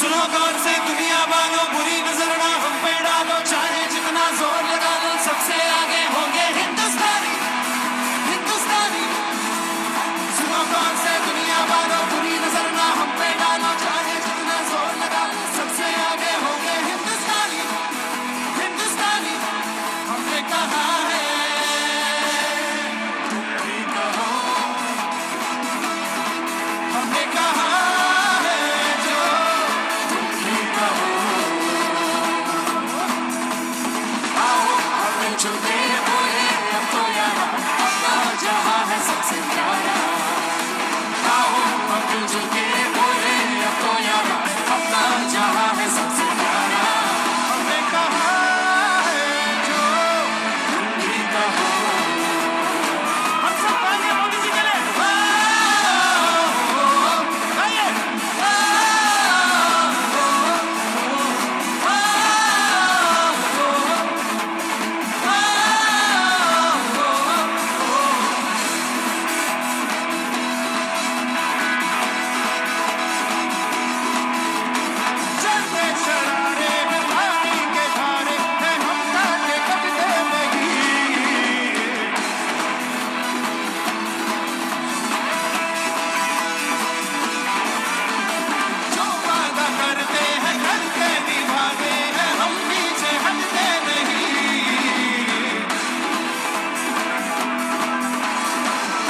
सुनो गौर से दुनिया वालों, बुरी नजर ना हम पे डालो, चाहे जितना जोर लगा लो, सबसे आगे होंगे हिंदुस्तानी, हिंदुस्तानी। सुनो गौर से दुनिया वालों, बुरी नजर ना हम पे डालो, चाहे जितना जोर लगा लो, सबसे आगे होंगे हिंदुस्तानी, हिंदुस्तानी। हमने कहा है तुम भी कहो, हमने कहा है जो तुम भी कहो। आओ अब मिलजुलते बोले अब तो यारा, अपना जहां है सबसे प्यारा। आओ अब मिलजुलते बोले अब तो यारा, अपना जहां है सबसे प्यारा। हमने कहा है जो तुम भी कहो। हम सब आगे मोदी जी चले। आइए। चलते शरारे हैं पानी के धारे हैं, हम काटे कटते नहीं। जो वादा करते हैं करके निभाते हैं, हम पीछे हटते नहीं।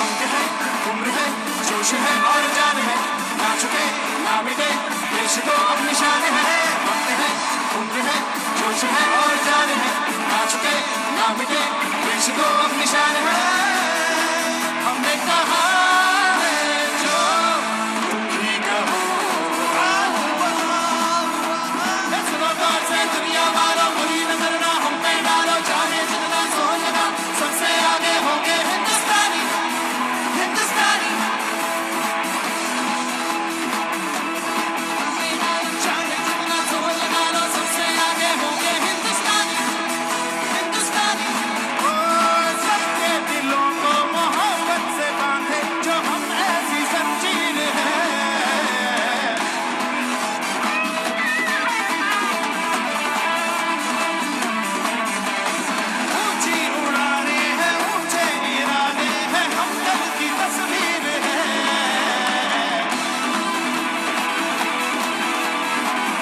उम्र है, उम्र है, जोश है और जान है, ना झुके ना मिटे देश को अब निशान है। वक्त है, उम्र है, जोश है और जान है, ना झुके ना मिटे देश को अब निशान है। हमने कहा है जो तुम भी कहो। सुनो गौर से दुनिया वालों, बुरी नजर ना हम पे डालो, चाहे जितना जोर लगा, सबसे आगे होंगे हिंदुस्तानी, हिंदुस्तानी। चाहे जितना जोर लगा लो, सबसे आगे होंगे हिंदुस्तानी, हिंदुस्तानी। ओ सबके दिलों को मोहब्बत से बांधे जो हम ऐसी जंजीर है। ऊंची उड़ाने हैं, ऊंचे इरादे हैं, हम कल की तस्वीर है।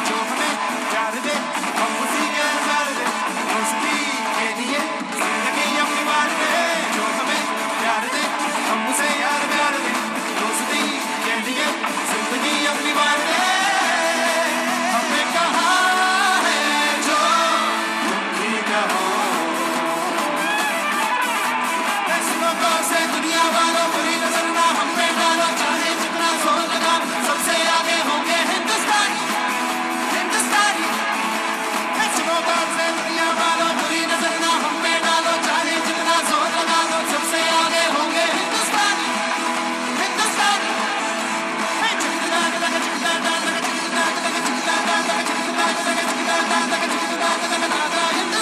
जो हमें प्यार दे हम उसी के प्यार दे, दोस्ती के लिए जिंदगी अपनी मार दे। जो हमें प्यार दे हम उसे यार प्यार दे, दोस्ती के लिए जिंदगी अपनी मार दे। हमने कहा है जो तुम भी कहो। सुनो गौर से दुनिया वालों, बुरी नजर ना हम पे डालो, चाहे जितना जोर लगा, सबसे आगे होंगे हिंदुस्तानी, हिंदुस्तानी। सुनो गौर से दुनिया वालों, बुरी नजर ना हम पे डालो, चाहे जितना जोर लगा लो, सबसे आगे होंगे हिंदुस्तानी, हिंदुस्तानी।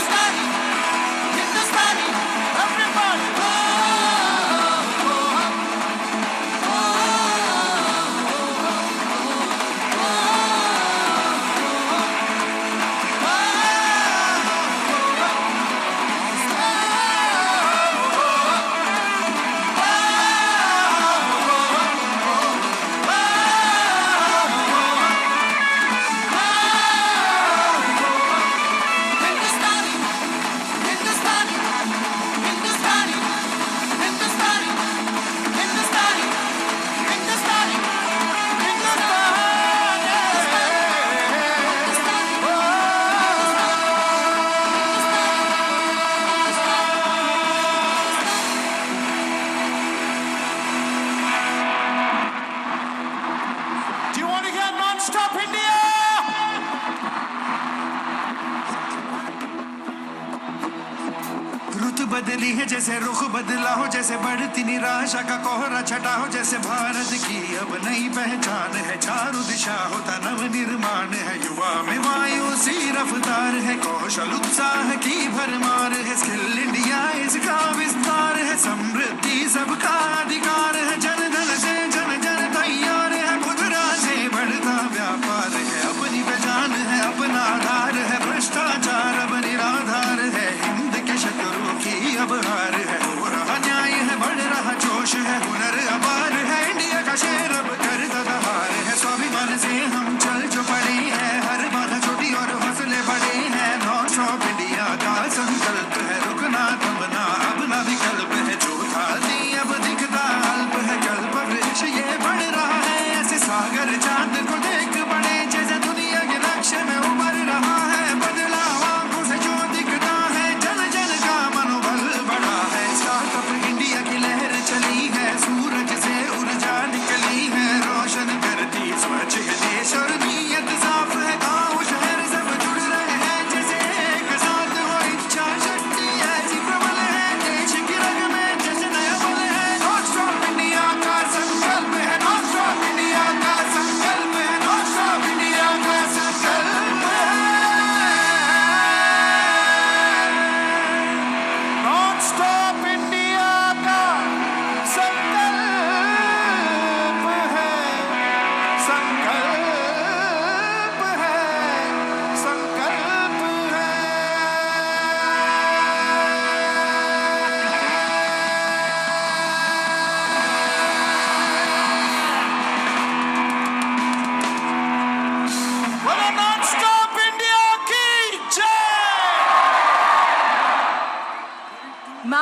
हिंदुस्तानी, हिंदुस्तानी। Everybody. Hindustani, Hindustani, Hindustani, Hindustani, Hindustani, Hindustani, Do you want to hear non-stop India? रुत बदली है जैसे रुख बदला हो, जैसे बढ़ती निराशा का कोहरा छटा हो, जैसे भारत की अब नई पहचान है, चारों दिशा होता नव निर्माण है। युवा में वायु सी रफ्तार है, कौशल उत्साह की भरमार है, स्किल इंडिया इसका विस्तार है, समृद्धि सबका अधिकार है, जन धन से जन जन तैयार है, खुदरा से बढ़ता व्यापार है, अपनी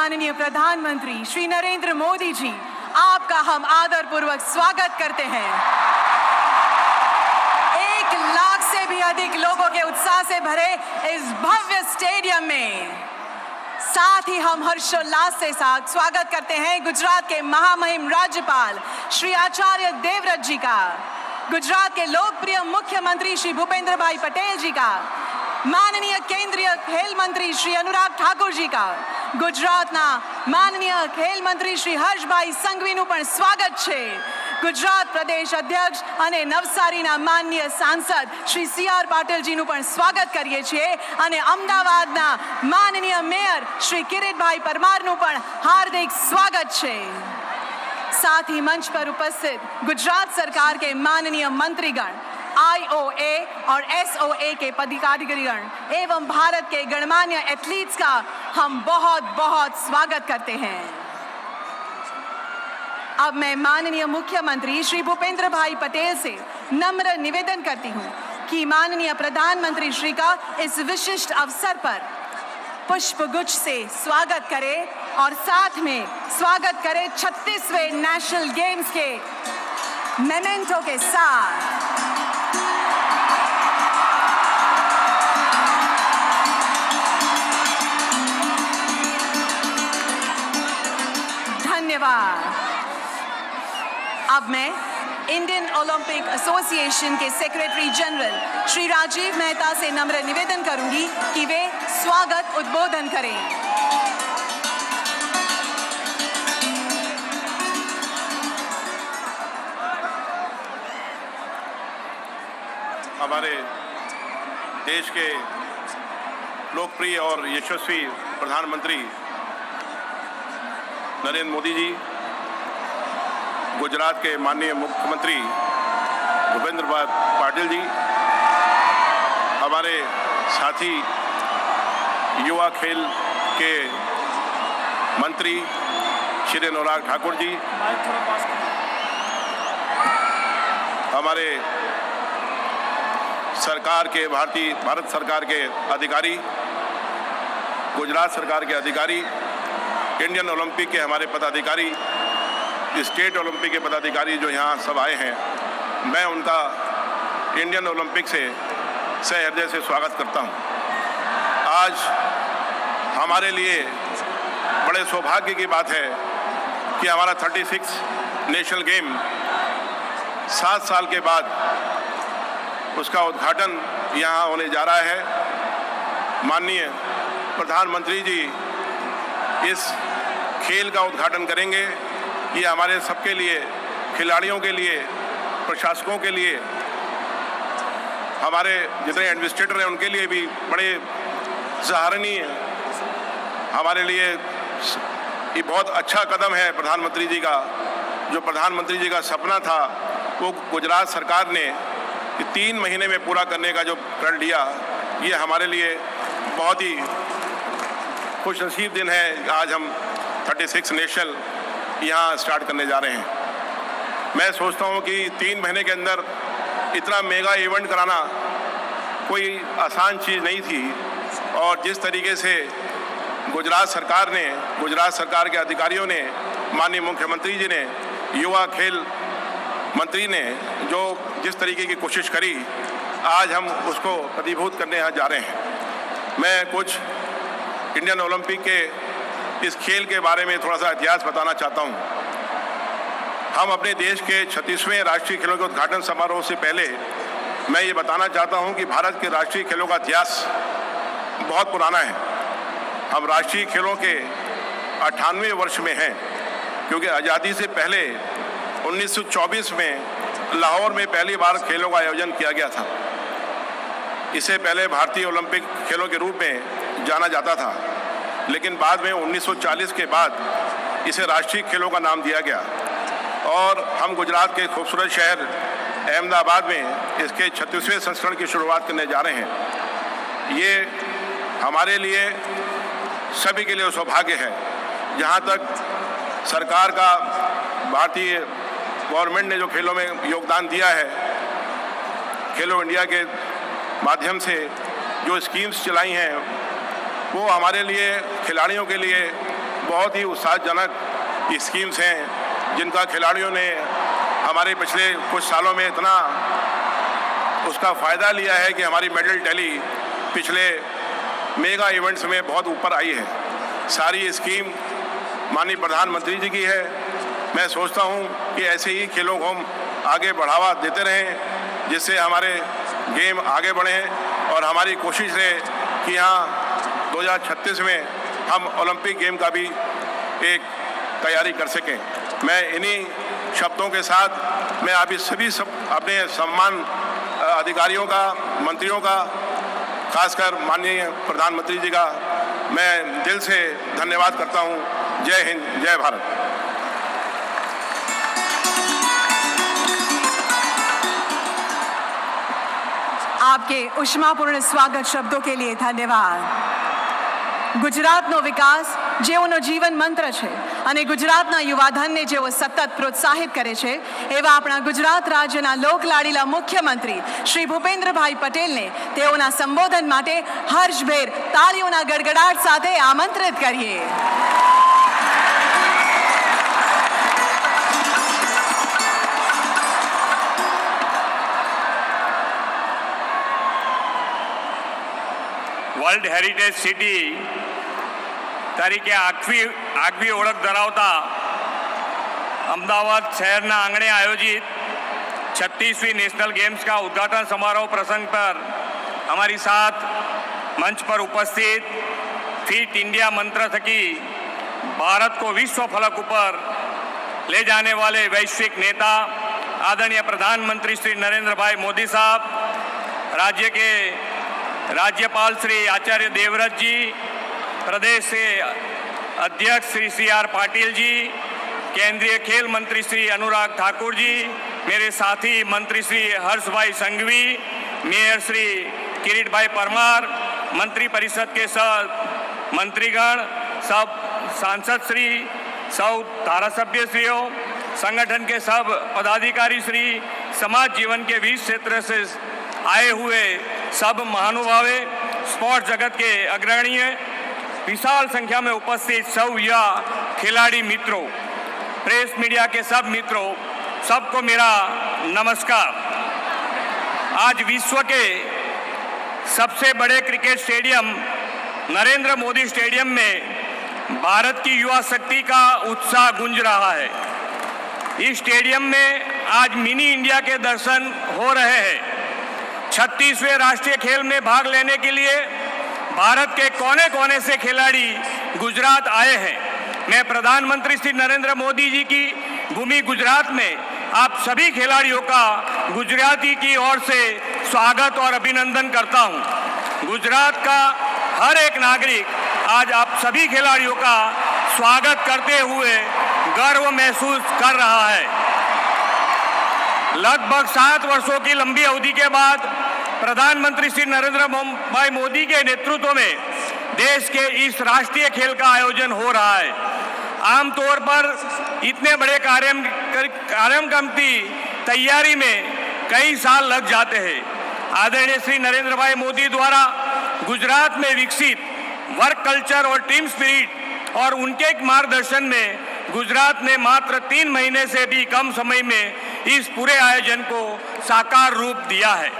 माननीय प्रधानमंत्री श्री नरेंद्र मोदी जी, आपका हम आदरपूर्वक स्वागत करते हैं। 1 लाख से भी अधिक लोगों के उत्साह से भरे इस भव्य स्टेडियम में साथ ही हम हर्षोल्लास से साथ स्वागत करते हैं गुजरात के महामहिम राज्यपाल श्री आचार्य देवव्रत जी का, गुजरात के लोकप्रिय मुख्यमंत्री श्री भूपेंद्र भाई पटेल जी का, माननीय केंद्रीय खेल मंत्री श्री अनुराग ठाकुर जी का, ગુજરાતના માનનીય ખેલ મંત્રી શ્રી હર્ષભાઈ સંઘવીનું પણ સ્વાગત છે। ગુજરાત પ્રદેશ અધ્યક્ષ અને નવસારીના માનનીય સાંસદ શ્રી CR પાટીલજીનું પણ સ્વાગત કરીએ છીએ અને અમદાવાદના માનનીય મેયર શ્રી કિરીટભાઈ પરમારનું પણ હાર્દિક સ્વાગત છે। साथ ही मंच पर उपस्थित गुजरात सरकार के माननीय मंत्रीगण, IOA और SOA के पदाधिकारीगण एवं भारत के गणमान्य एथलीट्स का हम बहुत बहुत स्वागत करते हैं। अब मैं माननीय मुख्यमंत्री श्री भूपेंद्र भाई पटेल से नम्र निवेदन करती हूं कि माननीय प्रधानमंत्री श्री का इस विशिष्ट अवसर पर पुष्पगुच्छ से स्वागत करें और साथ में स्वागत करें 36वें नेशनल गेम्स के मेमेंटो के साथ। धन्यवाद। अब मैं इंडियन ओलंपिक एसोसिएशन के सेक्रेटरी जनरल श्री राजीव मेहता से नम्र निवेदन करूंगी कि वे स्वागत उद्बोधन करें। हमारे देश के लोकप्रिय और यशस्वी प्रधानमंत्री नरेंद्र मोदी जी, गुजरात के माननीय मुख्यमंत्री भूपेंद्र भाई पाटिल जी, हमारे साथी युवा खेल के मंत्री श्री अनुराग ठाकुर जी, हमारे सरकार के भारत सरकार के अधिकारी, गुजरात सरकार के अधिकारी, इंडियन ओलंपिक के हमारे पदाधिकारी, स्टेट ओलंपिक के पदाधिकारी जो यहाँ सब आए हैं, मैं उनका इंडियन ओलंपिक से सहृदय से स्वागत करता हूँ। आज हमारे लिए बड़े सौभाग्य की बात है कि हमारा 36 नेशनल गेम 7 साल के बाद उसका उद्घाटन यहाँ होने जा रहा है। माननीय प्रधानमंत्री जी इस खेल का उद्घाटन करेंगे। ये हमारे सबके लिए, खिलाड़ियों के लिए, प्रशासकों के लिए, हमारे जितने एडमिनिस्ट्रेटर हैं उनके लिए भी बड़े सराहनीय, हमारे लिए ये बहुत अच्छा कदम है प्रधानमंत्री जी का। जो प्रधानमंत्री जी का सपना था वो गुजरात सरकार ने 3 महीने में पूरा करने का जो कर लिया, ये हमारे लिए बहुत ही खुशनसीब दिन है। आज हम 36 नेशनल यहाँ स्टार्ट करने जा रहे हैं। मैं सोचता हूँ कि 3 महीने के अंदर इतना मेगा इवेंट कराना कोई आसान चीज़ नहीं थी, और जिस तरीके से गुजरात सरकार के अधिकारियों ने, माननीय मुख्यमंत्री जी ने, युवा खेल मंत्री ने जो जिस तरीके की कोशिश करी, आज हम उसको प्रतिभूत करने यहाँ जा रहे हैं। मैं कुछ इंडियन ओलंपिक के इस खेल के बारे में थोड़ा सा इतिहास बताना चाहता हूँ। हम अपने देश के 36वें राष्ट्रीय खेलों के उद्घाटन समारोह से पहले मैं ये बताना चाहता हूँ कि भारत के राष्ट्रीय खेलों का इतिहास बहुत पुराना है। हम राष्ट्रीय खेलों के 98वें वर्ष में हैं, क्योंकि आज़ादी से पहले 1924 में लाहौर में पहली बार खेलों का आयोजन किया गया था। इसे पहले भारतीय ओलंपिक खेलों के रूप में जाना जाता था, लेकिन बाद में 1940 के बाद इसे राष्ट्रीय खेलों का नाम दिया गया, और हम गुजरात के खूबसूरत शहर अहमदाबाद में इसके 36वें संस्करण की शुरुआत करने जा रहे हैं। ये हमारे लिए, सभी के लिए सौभाग्य है। जहाँ तक सरकार का, भारतीय गवर्नमेंट ने जो खेलों में योगदान दिया है, खेलो इंडिया के माध्यम से जो स्कीम्स चलाई हैं, वो हमारे लिए, खिलाड़ियों के लिए बहुत ही उत्साहजनक स्कीम्स हैं जिनका खिलाड़ियों ने हमारे पिछले कुछ सालों में इतना उसका फ़ायदा लिया है कि हमारी मेडल टैली पिछले मेगा इवेंट्स में बहुत ऊपर आई है। सारी स्कीम माननीय प्रधानमंत्री जी की है। मैं सोचता हूं कि ऐसे ही खेलों को हम आगे बढ़ावा देते रहें, जिससे हमारे गेम आगे बढ़ें और हमारी कोशिश है कि यहाँ 2036 में हम ओलंपिक गेम का भी एक तैयारी कर सकें। मैं इन्हीं शब्दों के साथ मैं अभी सभी अपने सम्मान अधिकारियों का, मंत्रियों का, खासकर माननीय प्रधानमंत्री जी का मैं दिल से धन्यवाद करता हूं। जय हिंद, जय भारत। आपके ઉષ્માપૂર્ણ સ્વાગત શબ્દો કે લીએ ધન્યવાદ। ગુજરાતનો વિકાસ જેઓનો જીવન મંત્ર છે અને ગુજરાતના યુવાધનને જેઓ સતત પ્રોત્સાહિત કરે છે એવા આપણા ગુજરાત રાજ્યના લોકલાડીલા મુખ્યમંત્રી શ્રી ભૂપેન્દ્રભાઈ પટેલને તેઓના સંબોધન માટે હર્ષભેર તાળીઓના ગડગડાટ સાથે આમંત્રિત કરીએ। વર્લ્ડ હેરિટેજ સિટી તરીકે આગવી ઓળખ ધરાવતા અમદાવાદ શહેરના આંગણે આયોજિત 36वीं नेशनल गेम्स का उद्घाटन समारोह प्रसंग पर हमारी साथ मंच पर उपस्थित फिट इंडिया मंत्र थकी भारत को विश्व फलक ऊपर ले जाने वाले वैश्विक नेता आदरणीय प्रधानमंत्री श्री नरेंद्र भाई मोदी साहब, राज्य के राज्यपाल श्री आचार्य देवव्रत जी, प्रदेश से अध्यक्ष श्री CR पाटिल जी, केंद्रीय खेल मंत्री श्री अनुराग ठाकुर जी, मेरे साथी मंत्री श्री हर्ष भाई संघवी, मेयर श्री किरीट भाई परमार, मंत्री परिषद के सब मंत्रीगण, सब सांसद श्री, सब धारासभ्य श्रीओ, संगठन के सब पदाधिकारी श्री, समाज जीवन के विविध क्षेत्र से आए हुए सब महानुभावे, स्पोर्ट्स जगत के अग्रणीय, विशाल संख्या में उपस्थित सब युवा खिलाड़ी मित्रों, प्रेस मीडिया के सब मित्रों, सबको मेरा नमस्कार। आज विश्व के सबसे बड़े cricket stadium Narendra Modi stadium में भारत की युवा शक्ति का उत्साह गूंज रहा है। इस स्टेडियम में आज मिनी इंडिया के दर्शन हो रहे हैं। 36वें राष्ट्रीय खेल में भाग लेने के लिए भारत के कोने कोने से खिलाड़ी गुजरात आए हैं। मैं प्रधानमंत्री श्री नरेंद्र मोदी जी की भूमि गुजरात में आप सभी खिलाड़ियों का गुजराती की ओर से स्वागत और अभिनंदन करता हूं। गुजरात का हर एक नागरिक आज आप सभी खिलाड़ियों का स्वागत करते हुए गर्व महसूस कर रहा है। लगभग 7 वर्षों की लंबी अवधि के बाद प्रधानमंत्री श्री नरेंद्र भाई मोदी के नेतृत्व में देश के इस राष्ट्रीय खेल का आयोजन हो रहा है। आमतौर पर इतने बड़े कार्यक्रम की तैयारी में कई साल लग जाते हैं। आदरणीय श्री नरेंद्र भाई मोदी द्वारा गुजरात में विकसित वर्क कल्चर और टीम स्पिरिट और उनके मार्गदर्शन में गुजरात ने मात्र 3 महीने से भी कम समय में इस पूरे आयोजन को साकार रूप दिया है।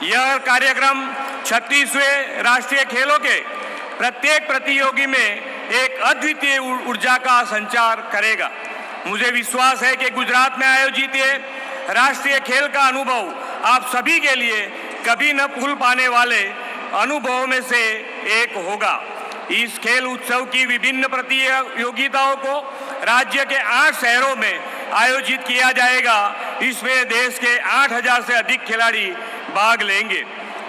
यह कार्यक्रम 36वें राष्ट्रीय खेलों के प्रत्येक प्रतियोगी में एक अद्वितीय ऊर्जा का संचार करेगा। मुझे विश्वास है कि गुजरात में आयोजित ये राष्ट्रीय खेल का अनुभव आप सभी के लिए कभी न भूल पाने वाले अनुभवों में से एक होगा। इस खेल उत्सव की विभिन्न प्रतियोगिताओं को राज्य के 8 शहरों में आयोजित किया जाएगा। इसमें देश के 8000 से अधिक खिलाड़ी भाग लेंगे।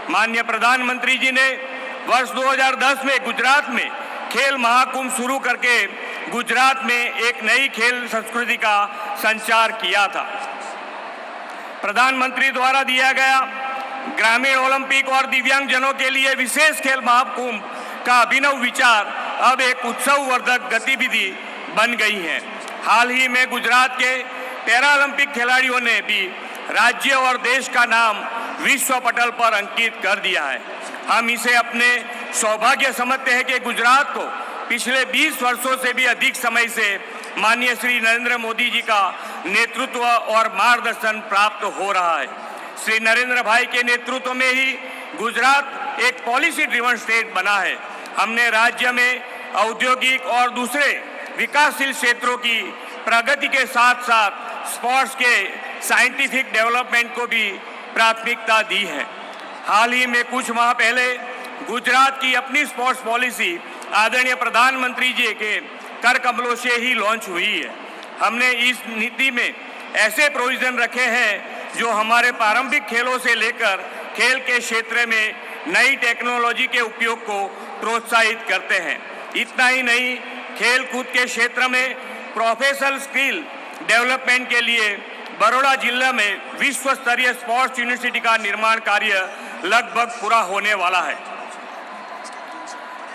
माननीय प्रधानमंत्री जी ने वर्ष 2010 में गुजरात में खेल महाकुंभ शुरू करके गुजरात में एक नई खेल संस्कृति का संचार किया था। प्रधानमंत्री द्वारा दिया गया ग्रामीण ओलंपिक और दिव्यांगजनों के लिए विशेष खेल महाकुंभ का अभिनव विचार अब एक उत्सववर्धक गतिविधि बन गई है। हाल ही में गुजरात के पैरालंपिक खिलाड़ियों ने भी राज्य और देश का नाम विश्व पटल पर अंकित कर दिया है। हम इसे अपने सौभाग्य समझते हैं कि गुजरात को पिछले 20 वर्षों से भी अधिक समय से माननीय श्री नरेंद्र मोदी जी का नेतृत्व और मार्गदर्शन प्राप्त हो रहा है। श्री नरेंद्र भाई के नेतृत्व में ही गुजरात एक पॉलिसी ड्रिवन स्टेट बना है। हमने राज्य में औद्योगिक और दूसरे विकासशील क्षेत्रों की प्रगति के साथ साथ स्पोर्ट्स के साइंटिफिक डेवलपमेंट को भी प्राथमिकता दी है। हाल ही में कुछ माह पहले गुजरात की अपनी स्पोर्ट्स पॉलिसी आदरणीय प्रधानमंत्री जी के कर कमलों से ही लॉन्च हुई है। हमने इस नीति में ऐसे प्रोविजन रखे हैं जो हमारे पारंपरिक खेलों से लेकर खेल के क्षेत्र में नई टेक्नोलॉजी के उपयोग को प्रोत्साहित करते हैं। इतना ही नहीं, खेल कूद के क्षेत्र में प्रोफेशनल स्किल डेवलपमेंट के लिए बड़ौदा जिला में विश्व स्तरीय स्पोर्ट्स यूनिवर्सिटी का निर्माण कार्य लगभग पूरा होने वाला है।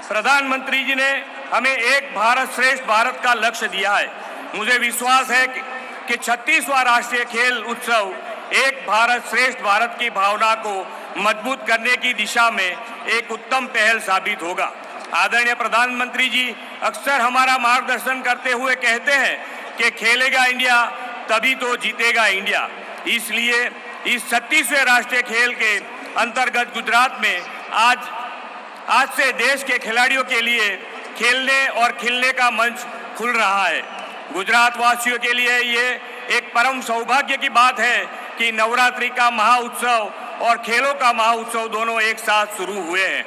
प्रधानमंत्री जी ने हमें एक भारत श्रेष्ठ भारत का लक्ष्य दिया है। मुझे विश्वास है कि 36वां राष्ट्रीय खेल उत्सव एक भारत श्रेष्ठ भारत की भावना को मजबूत करने की दिशा में एक उत्तम पहल साबित होगा। आदरणीय प्रधानमंत्री जी अक्सर हमारा मार्गदर्शन करते हुए कहते हैं कि खेलेगा इंडिया तभी तो जीतेगा इंडिया। इसलिए इस 36वें राष्ट्रीय खेल के अंतर्गत गुजरात में आज से देश के खिलाड़ियों के लिए खेलने और खिलने का मंच खुल रहा है। गुजरात वासियों के लिए ये एक परम सौभाग्य की बात है कि नवरात्रि का महाउत्सव और खेलों का महाउत्सव दोनों एक साथ शुरू हुए हैं।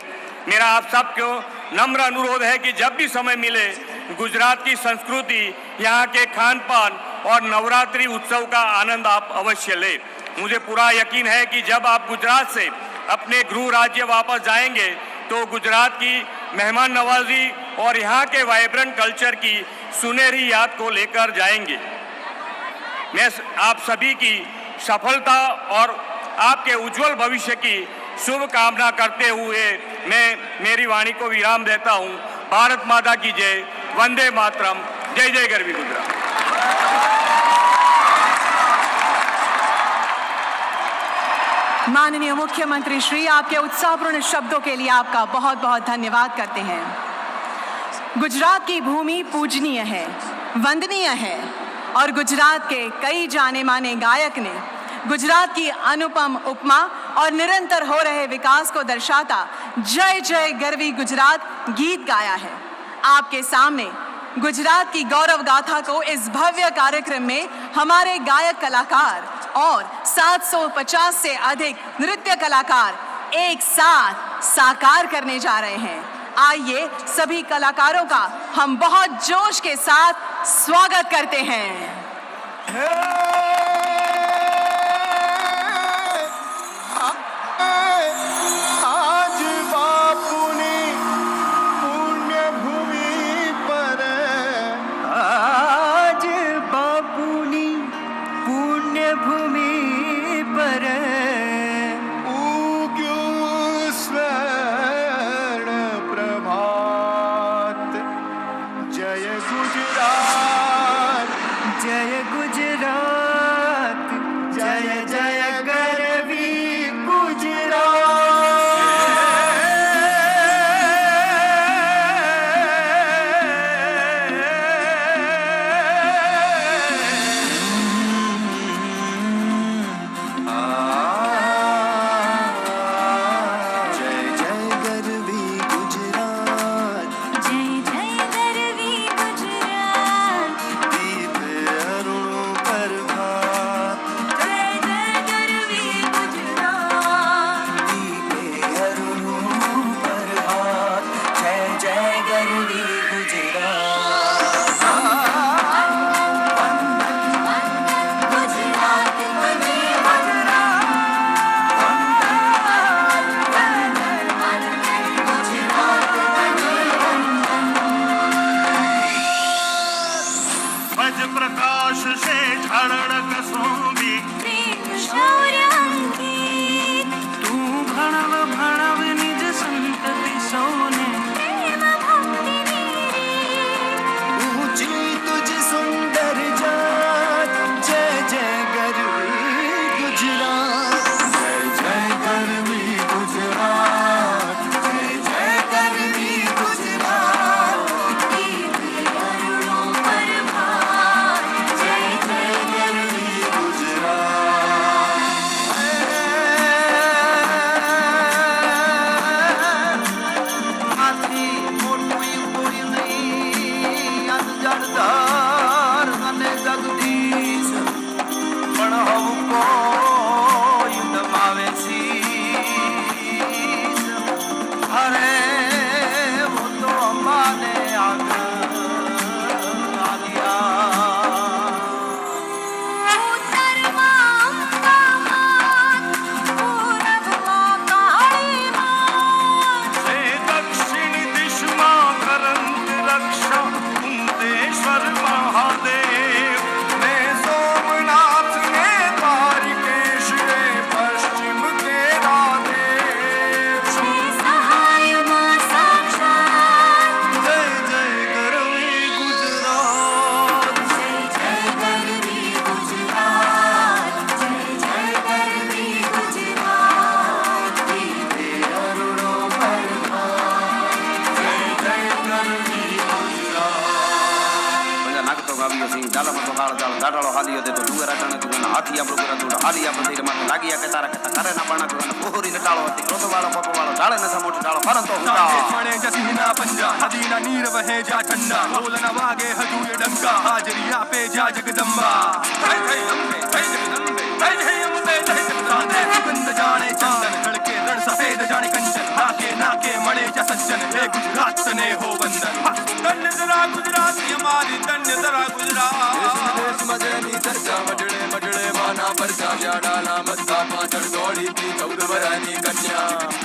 मेरा आप सबको नम्र अनुरोध है कि जब भी समय मिले गुजरात की संस्कृति, यहाँ के खान पान और नवरात्रि उत्सव का आनंद आप अवश्य लें। मुझे पूरा यकीन है कि जब आप गुजरात से अपने गृह राज्य वापस जाएंगे तो गुजरात की मेहमान नवाजी और यहाँ के वाइब्रेंट कल्चर की सुनहरी याद को लेकर जाएंगे। मैं आप सभी की सफलता और आपके उज्जवल भविष्य की शुभकामना करते हुए मैं मेरी वाणी को विराम देता हूँ। भारत माता की जय, वंदे मातरम, जय जय गरवी गुजरात। माननीय मुख्यमंत्री श्री, आपके उत्साहपूर्ण शब्दों के लिए आपका बहुत बहुत धन्यवाद करते हैं। गुजरात की भूमि पूजनीय है, वंदनीय है और गुजरात के कई जाने माने गायक ने गुजरात की अनुपम उपमा और निरंतर हो रहे विकास को दर्शाता जय जय गरवी गुजरात गीत गाया है। आपके सामने गुजरात की गौरव गाथा को इस भव्य कार्यक्रम में हमारे गायक कलाकार और 750 से अधिक नृत्य कलाकार एक साथ साकार करने जा रहे हैं। आइए सभी कलाकारों का हम बहुत जोश के साथ स्वागत करते हैं। आज बापुनी पुण्य भूमि पर, आज बापुनी पुण्य भूमि पर उग्यो स्वर्ण प्रभात। जय गुजरात, जय गुजरात। अरे वो तो अम्बा ने आग आ दिया। दक्षिण दिशा करंत रक्षा कुंतेश्वर महादेव ने सोमनाथ ने द्वारिकेश ने पश्चिम के राधेव। जय जय गरवी गुजरात। ગાવ્યો સિંહ ડાલામાં તો કાળ જાળ દાડાળો હાલ્યો દે તો ડુંગરા ચણે તું હાથી આપણો ગુરા તું હાલી આપણે ધીરે માથે લાગી કે તારા કે કરે ના પાણા તું પોહરી નટાળો હતી ક્રોધવાળો પપવાળો ઝાડે નસા મોટી ડાળો ફરંતો હુંડા छड़े जसीना पंजा नदी ना नीर बहे जा ठंडा ढोल न वागे हजू ये डंका हाजरिया पे जा जगदम्बा। जय जय अम्बे जय जगदम्बे जय जय अम्बे जय जगदम्बे। सुगंध जाने चंदन लड़के रण सफेद जाने कंचन नाके नाके मणे जा सज्जन हे गुजरात ने हो वंदन। धन्य जरा गुजरात हमारी धन्य जरा गुजरात। देश मजेनी चर्चा मजड़े मजड़े माना परचा जा डाला मस्ता पाचड़ दौड़ी थी 14 वरानी कन्या।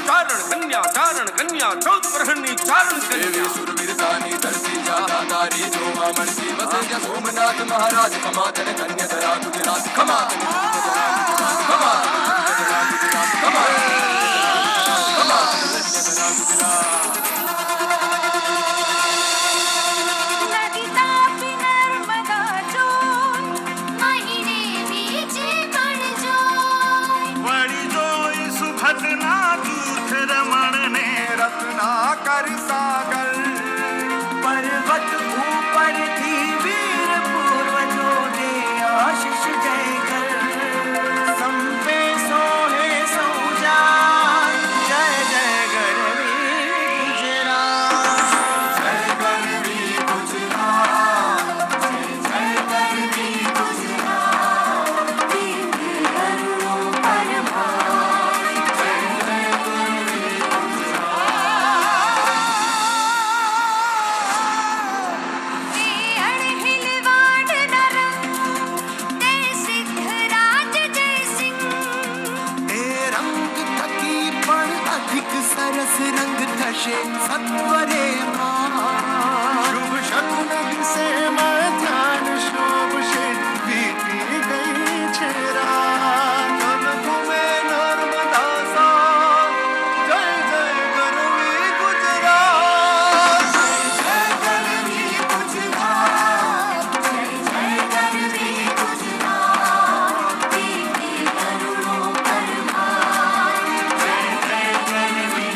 चारण कन्या 14 वर्षनी चारण कन्या। सुरवीरतानी धरती जाता तारी जोमा मणसी बसे जा सोमनाथ महाराज कमातन कन्या धरा गुजरात कमातन गुजरात कमातन गुजरात कमातन धरा गुजरात। सुभद्रा दूत रमण ने रत्नाकर सागर पर्वत ऊपर थी वीर पूर्वजों ने आशीष जय कर संपे सोहे सौजा। जय जय गरवी गुजरात। जय गरवी गुजरात। जय जय गरवी गुजरात। करुणों पर सरस रंग थशे सत्वरे शुभ शकुन से ध्यान शोभ से बीती गई छेरा तन घूमे नर्मदा सा। जय जय गरवी गुजरात। जय गरवी गुजरात। जय जय गरवी गुजरात। बीती करुणों पर भार। जय जय गरवी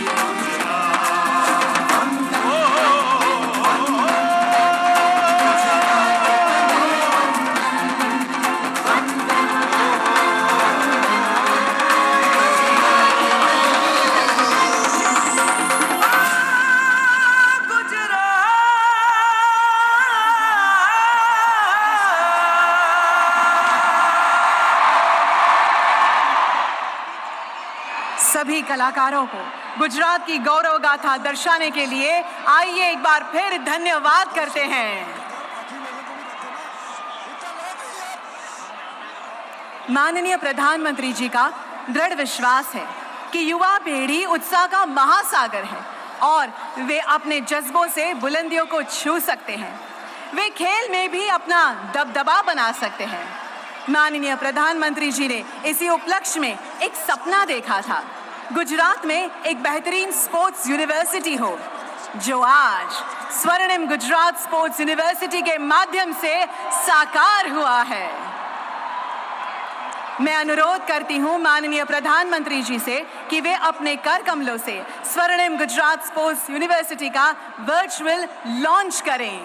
सभी कलाकारों को गुजरात की गौरव गाथा दर्शाने के लिए आइए एक बार फिर धन्यवाद करते हैं। माननीय प्रधानमंत्री जी का दृढ़ विश्वास है कि युवा पीढ़ी उत्साह का महासागर है और वे अपने जज्बों से बुलंदियों को छू सकते हैं। वे खेल में भी अपना दबदबा बना सकते हैं। माननीय प्रधानमंत्री जी ने इसी उपलक्ष्य में एक सपना देखा था, गुजरात में एक बेहतरीन स्पोर्ट्स यूनिवर्सिटी हो, जो आज स्वर्णिम गुजरात स्पोर्ट्स यूनिवर्सिटी के माध्यम से साकार हुआ है। मैं अनुरोध करती हूं माननीय प्रधानमंत्री जी से कि वे अपने कर कमलों से स्वर्णिम गुजरात स्पोर्ट्स यूनिवर्सिटी का वर्चुअल लॉन्च करें।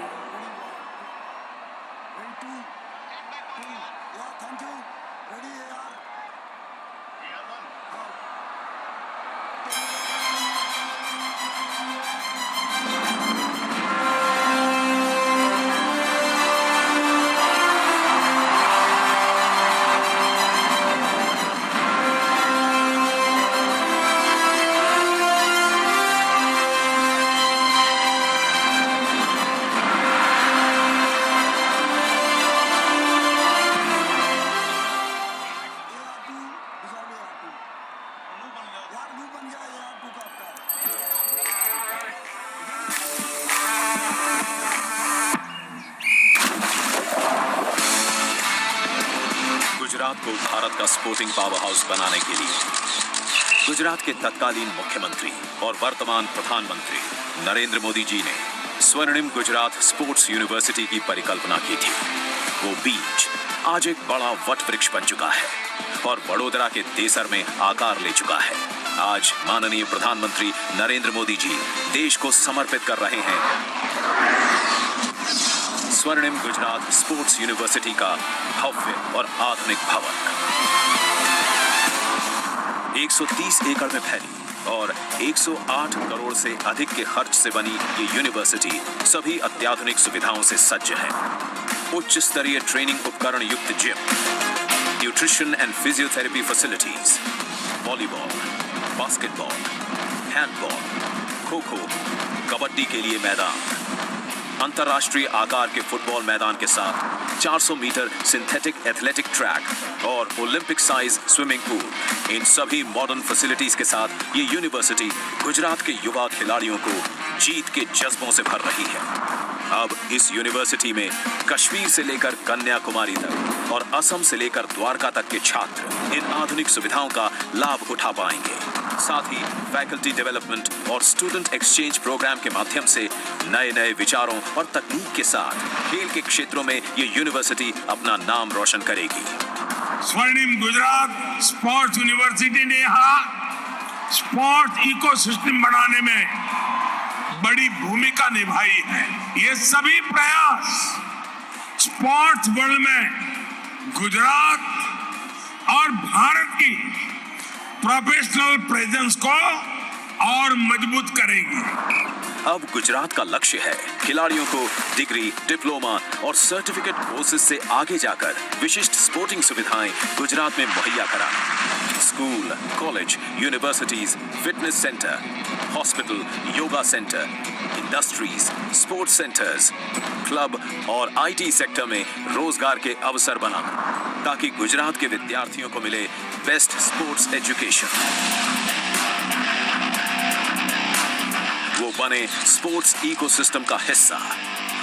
को भारत का स्पोर्टिंग पावर हाउस बनाने के लिए गुजरात के तत्कालीन मुख्यमंत्री और वर्तमान प्रधानमंत्री नरेंद्र मोदी जी ने स्वर्णिम गुजरात स्पोर्ट्स यूनिवर्सिटी की परिकल्पना की थी। वो बीज आज एक बड़ा वट वृक्ष बन चुका है और वडोदरा के देसर में आकार ले चुका है। आज माननीय प्रधानमंत्री नरेंद्र मोदी जी देश को समर्पित कर रहे हैं स्वर्णिम गुजरात स्पोर्ट्स यूनिवर्सिटी का भव्य और आधुनिक भवन। 130 एकड़ में फैली और 108 करोड़ से अधिक के खर्च से बनी ये यूनिवर्सिटी सभी अत्याधुनिक सुविधाओं से सज्ज है। उच्च स्तरीय ट्रेनिंग उपकरण युक्त gym, nutrition and physiotherapy facilities, volleyball, basketball, handball, kho kho, kabaddi के लिए मैदान, अंतर्राष्ट्रीय आकार के फुटबॉल मैदान के साथ 400 मीटर सिंथेटिक एथलेटिक ट्रैक और ओलंपिक साइज स्विमिंग पूल। इन सभी मॉडर्न फैसिलिटीज के साथ ये यूनिवर्सिटी गुजरात के युवा खिलाड़ियों को जीत के जज्बों से भर रही है। अब इस यूनिवर्सिटी में कश्मीर से लेकर कन्याकुमारी तक और असम से लेकर द्वारका तक के छात्र इन आधुनिक सुविधाओं का लाभ उठा पाएंगे। साथ ही फैकल्टी डेवलपमेंट और स्टूडेंट एक्सचेंज प्रोग्राम के माध्यम से नए नए विचारों और तकनीक के साथ खेल के क्षेत्रों में ये यूनिवर्सिटी अपना नाम रोशन करेगी। स्वर्णिम गुजरात स्पोर्ट्स यूनिवर्सिटी ने यहाँ स्पोर्ट्स इकोसिस्टम बनाने में बड़ी भूमिका निभाई है। ये सभी प्रयास स्पोर्ट्स वर्ल्ड में गुजरात और भारत की प्रोफेशनल प्रेजेंस को और मजबूत करेगी। अब गुजरात का लक्ष्य है खिलाड़ियों को डिग्री, डिप्लोमा और सर्टिफिकेट कोर्सेज से आगे जाकर विशिष्ट स्पोर्टिंग सुविधाएं गुजरात में मुहैया कराना। School, college, universities, fitness centre, hospital, yoga centre, industries, sports centres, club और आईटी सेक्टर में रोजगार के अवसर बनाना ताकि गुजरात के विद्यार्थियों को मिले बेस्ट स्पोर्ट्स एजुकेशन। वो बने स्पोर्ट्स इकोसिस्टम का हिस्सा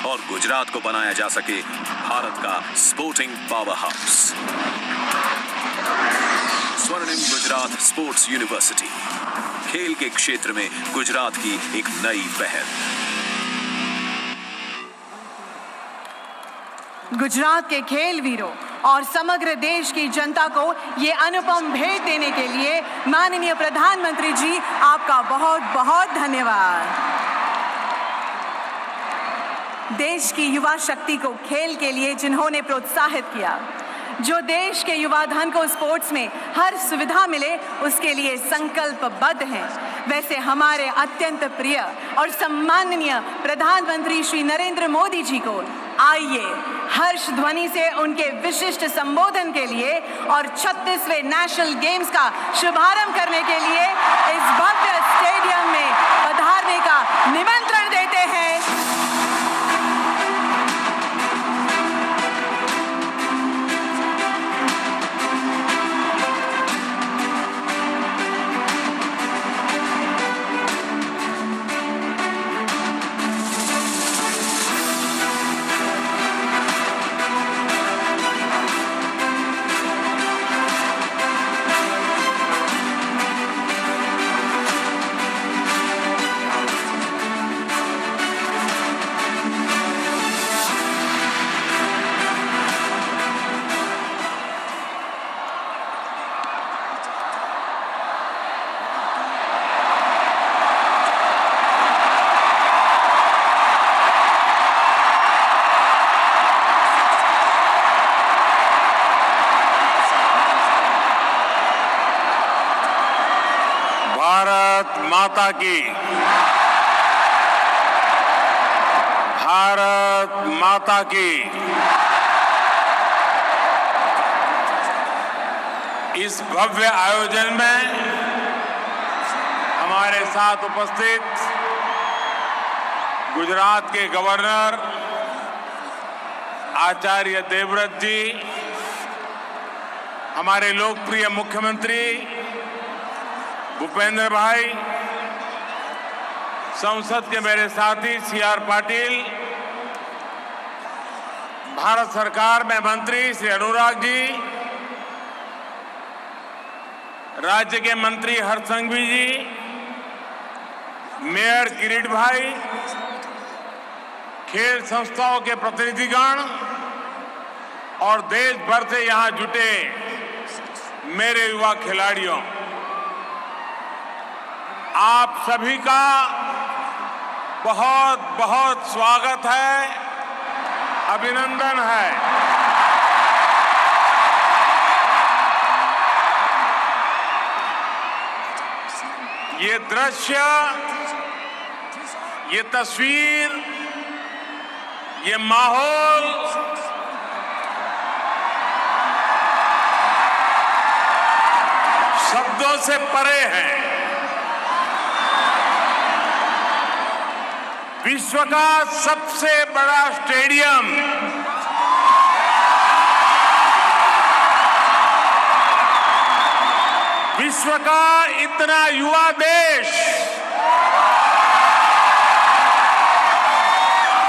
और गुजरात को बनाया जा सके भारत का स्पोर्टिंग पावर हाउस। स्वर्णिम गुजरात स्पोर्ट्स यूनिवर्सिटी, खेल के क्षेत्र में गुजरात की एक नई पहल। गुजरात के खेल वीरों और समग्र देश की जनता को ये अनुपम भेंट देने के लिए माननीय प्रधानमंत्री जी आपका बहुत बहुत धन्यवाद। देश की युवा शक्ति को खेल के लिए जिन्होंने प्रोत्साहित किया, जो देश के युवा धन को स्पोर्ट्स में हर सुविधा मिले उसके लिए संकल्पबद्ध हैं, वैसे हमारे अत्यंत प्रिय और सम्माननीय प्रधानमंत्री श्री नरेंद्र मोदी जी को आइए हर्ष ध्वनि से उनके विशिष्ट संबोधन के लिए और 36वें नेशनल गेम्स का शुभारंभ करने के लिए इस भव्य स्टेडियम में पधारने का निमंत्रण देते हैं। भारत माता की, भारत माता की। इस भव्य आयोजन में हमारे साथ उपस्थित गुजरात के गवर्नर आचार्य देवव्रत जी, हमारे लोकप्रिय मुख्यमंत्री भूपेंद्र भाई, संसद के मेरे साथी सीआर पाटिल, भारत सरकार में मंत्री श्री अनुराग जी, राज्य के मंत्री हरसंघवी जी, मेयर किरीट भाई, खेल संस्थाओं के प्रतिनिधिगण और देश भर से यहां जुटे मेरे युवा खिलाड़ियों, आप सभी का बहुत बहुत स्वागत है, अभिनंदन है। ये दृश्य, ये तस्वीर, ये माहौल शब्दों से परे है। विश्व का सबसे बड़ा स्टेडियम, विश्व का इतना युवा देश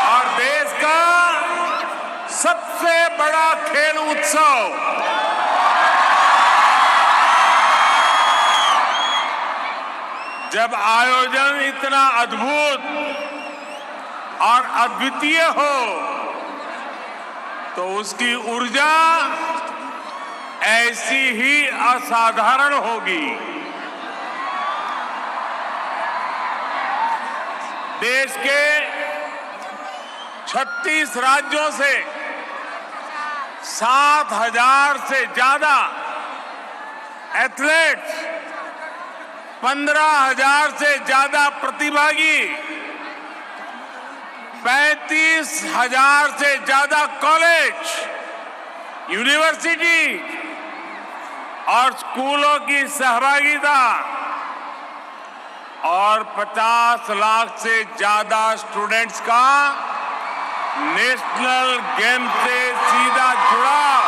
और देश का सबसे बड़ा खेल उत्सव जब आयोजन इतना अद्भुत और अद्वितीय हो तो उसकी ऊर्जा ऐसी ही असाधारण होगी। देश के 36 राज्यों से 7,000 से ज्यादा एथलीट्स, 15,000 से ज्यादा प्रतिभागी, 35,000 से ज्यादा कॉलेज, यूनिवर्सिटी और स्कूलों की सहभागिता और 50 लाख से ज्यादा स्टूडेंट्स का नेशनल गेम से सीधा जुड़ाव,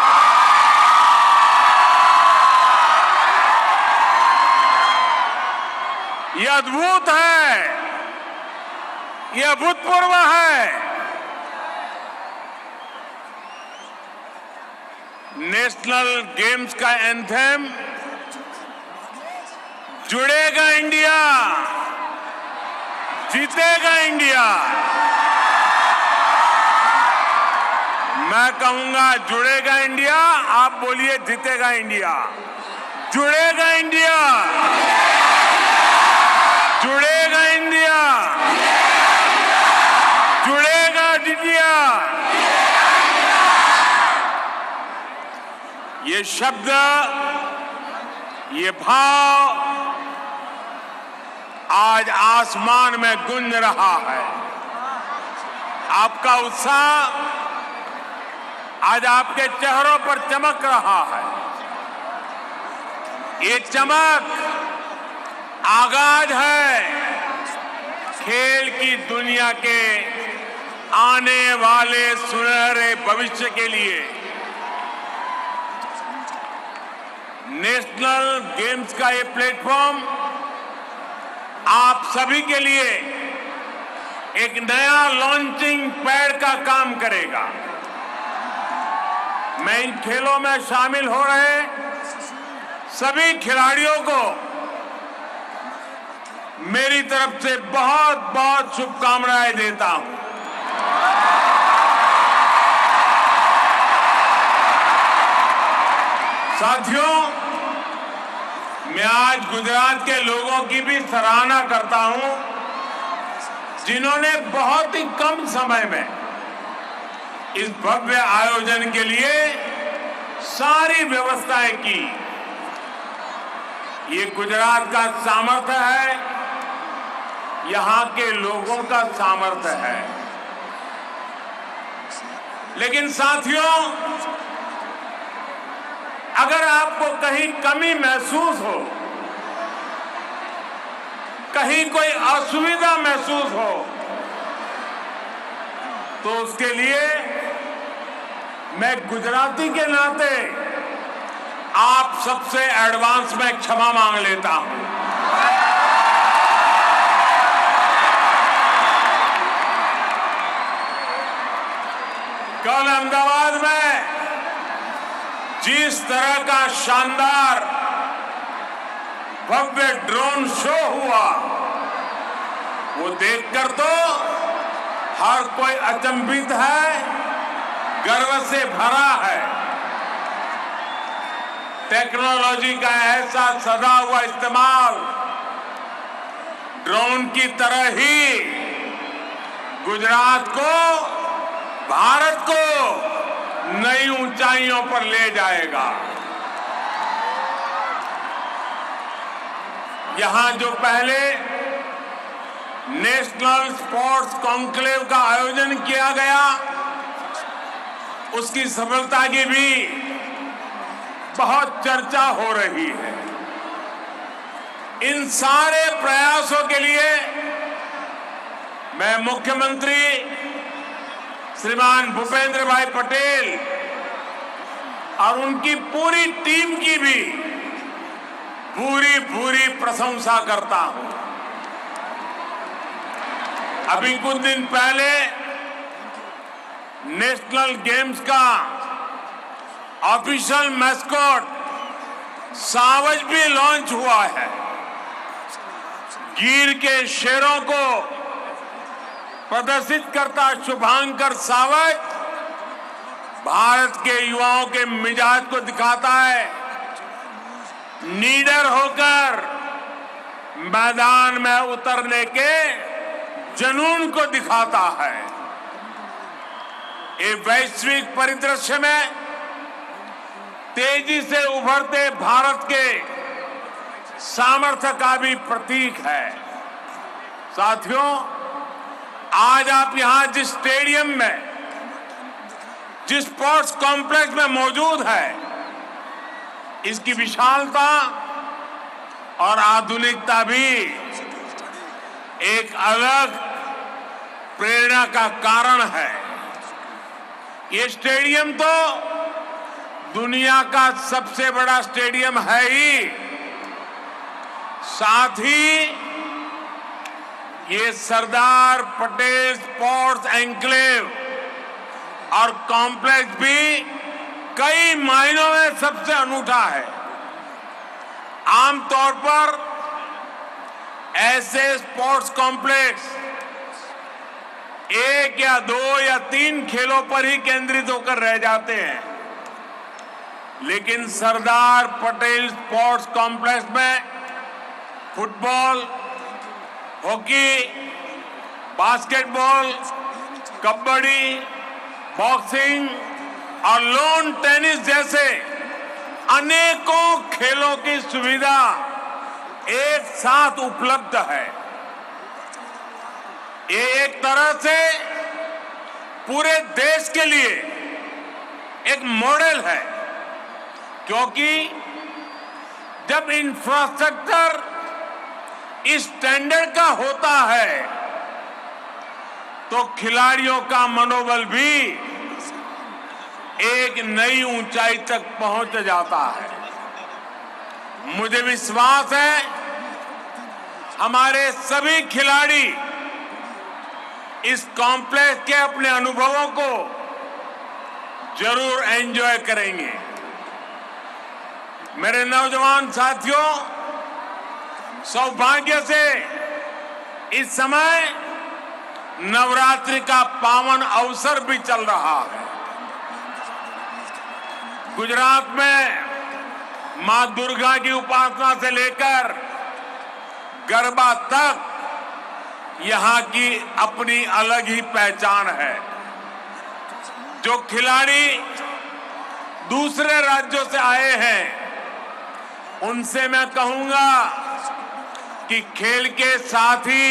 ये अद्भुत है, ये अभूतपूर्व है। नेशनल गेम्स का एंथम जुड़ेगा इंडिया, जीतेगा इंडिया। मैं कहूंगा जुड़ेगा इंडिया, आप बोलिए जीतेगा इंडिया। जुड़ेगा इंडिया, जुड़ेगा इंडिया, जुड़ेगा इंडिया। ये शब्द, ये भाव आज आसमान में गूंज रहा है। आपका उत्साह आज आपके चेहरों पर चमक रहा है। ये चमक आगाज है खेल की दुनिया के आने वाले सुनहरे भविष्य के लिए। नेशनल गेम्स का ये प्लेटफॉर्म आप सभी के लिए एक नया लॉन्चिंग पैड का काम करेगा। मैं इन खेलों में शामिल हो रहे सभी खिलाड़ियों को मेरी तरफ से बहुत बहुत शुभकामनाएं देता हूं। साथियों, मैं आज गुजरात के लोगों की भी सराहना करता हूं जिन्होंने बहुत ही कम समय में इस भव्य आयोजन के लिए सारी व्यवस्थाएं की। ये गुजरात का सामर्थ्य है, यहां के लोगों का सामर्थ्य है। लेकिन साथियों, अगर आपको कहीं कमी महसूस हो, कहीं कोई असुविधा महसूस हो, तो उसके लिए मैं गुजराती के नाते आप सबसे एडवांस में क्षमा मांग लेता हूं। कल अहमदाबाद में जिस तरह का शानदार भव्य ड्रोन शो हुआ, वो देखकर तो हर कोई अचंभित है, गर्व से भरा है। टेक्नोलॉजी का ऐसा सदा हुआ इस्तेमाल ड्रोन की तरह ही गुजरात को, भारत को नई ऊंचाइयों पर ले जाएगा। यहां जो पहले नेशनल स्पोर्ट्स कॉन्क्लेव का आयोजन किया गया, उसकी सफलता की भी बहुत चर्चा हो रही है। इन सारे प्रयासों के लिए मैं मुख्यमंत्री श्रीमान भूपेंद्र भाई पटेल और उनकी पूरी टीम की भी पूरी प्रशंसा करता हूं। अभी कुछ दिन पहले नेशनल गेम्स का ऑफिशियल मैस्कॉट सावज भी लॉन्च हुआ है। गिर के शेरों को प्रदर्शित करता शुभांकर सावज भारत के युवाओं के मिजाज को दिखाता है, निडर होकर मैदान में उतरने के जुनून को दिखाता है। ये वैश्विक परिदृश्य में तेजी से उभरते भारत के सामर्थ्य का भी प्रतीक है। साथियों, आज आप यहां जिस स्टेडियम में, जिस स्पोर्ट्स कॉम्प्लेक्स में मौजूद है, इसकी विशालता और आधुनिकता भी एक अलग प्रेरणा का कारण है। ये स्टेडियम तो दुनिया का सबसे बड़ा स्टेडियम है ही, साथ ही ये सरदार पटेल स्पोर्ट्स एन्क्लेव और कॉम्प्लेक्स भी कई मायनों में सबसे अनूठा है। आमतौर पर ऐसे स्पोर्ट्स कॉम्प्लेक्स एक या दो या तीन खेलों पर ही केंद्रित होकर रह जाते हैं, लेकिन सरदार पटेल स्पोर्ट्स कॉम्प्लेक्स में football, hockey, basketball, kabaddi, boxing और लॉन टेनिस जैसे अनेकों खेलों की सुविधा एक साथ उपलब्ध है। ये एक तरह से पूरे देश के लिए एक मॉडल है, क्योंकि जब इंफ्रास्ट्रक्चर इस स्टैंडर्ड का होता है तो खिलाड़ियों का मनोबल भी एक नई ऊंचाई तक पहुंच जाता है। मुझे विश्वास है हमारे सभी खिलाड़ी इस कॉम्प्लेक्स के अपने अनुभवों को जरूर एंजॉय करेंगे। मेरे नौजवान साथियों, सौभाग्य से इस समय नवरात्रि का पावन अवसर भी चल रहा है। गुजरात में मां दुर्गा की उपासना से लेकर गरबा तक यहां की अपनी अलग ही पहचान है। जो खिलाड़ी दूसरे राज्यों से आए हैं, उनसे मैं कहूंगा कि खेल के साथ ही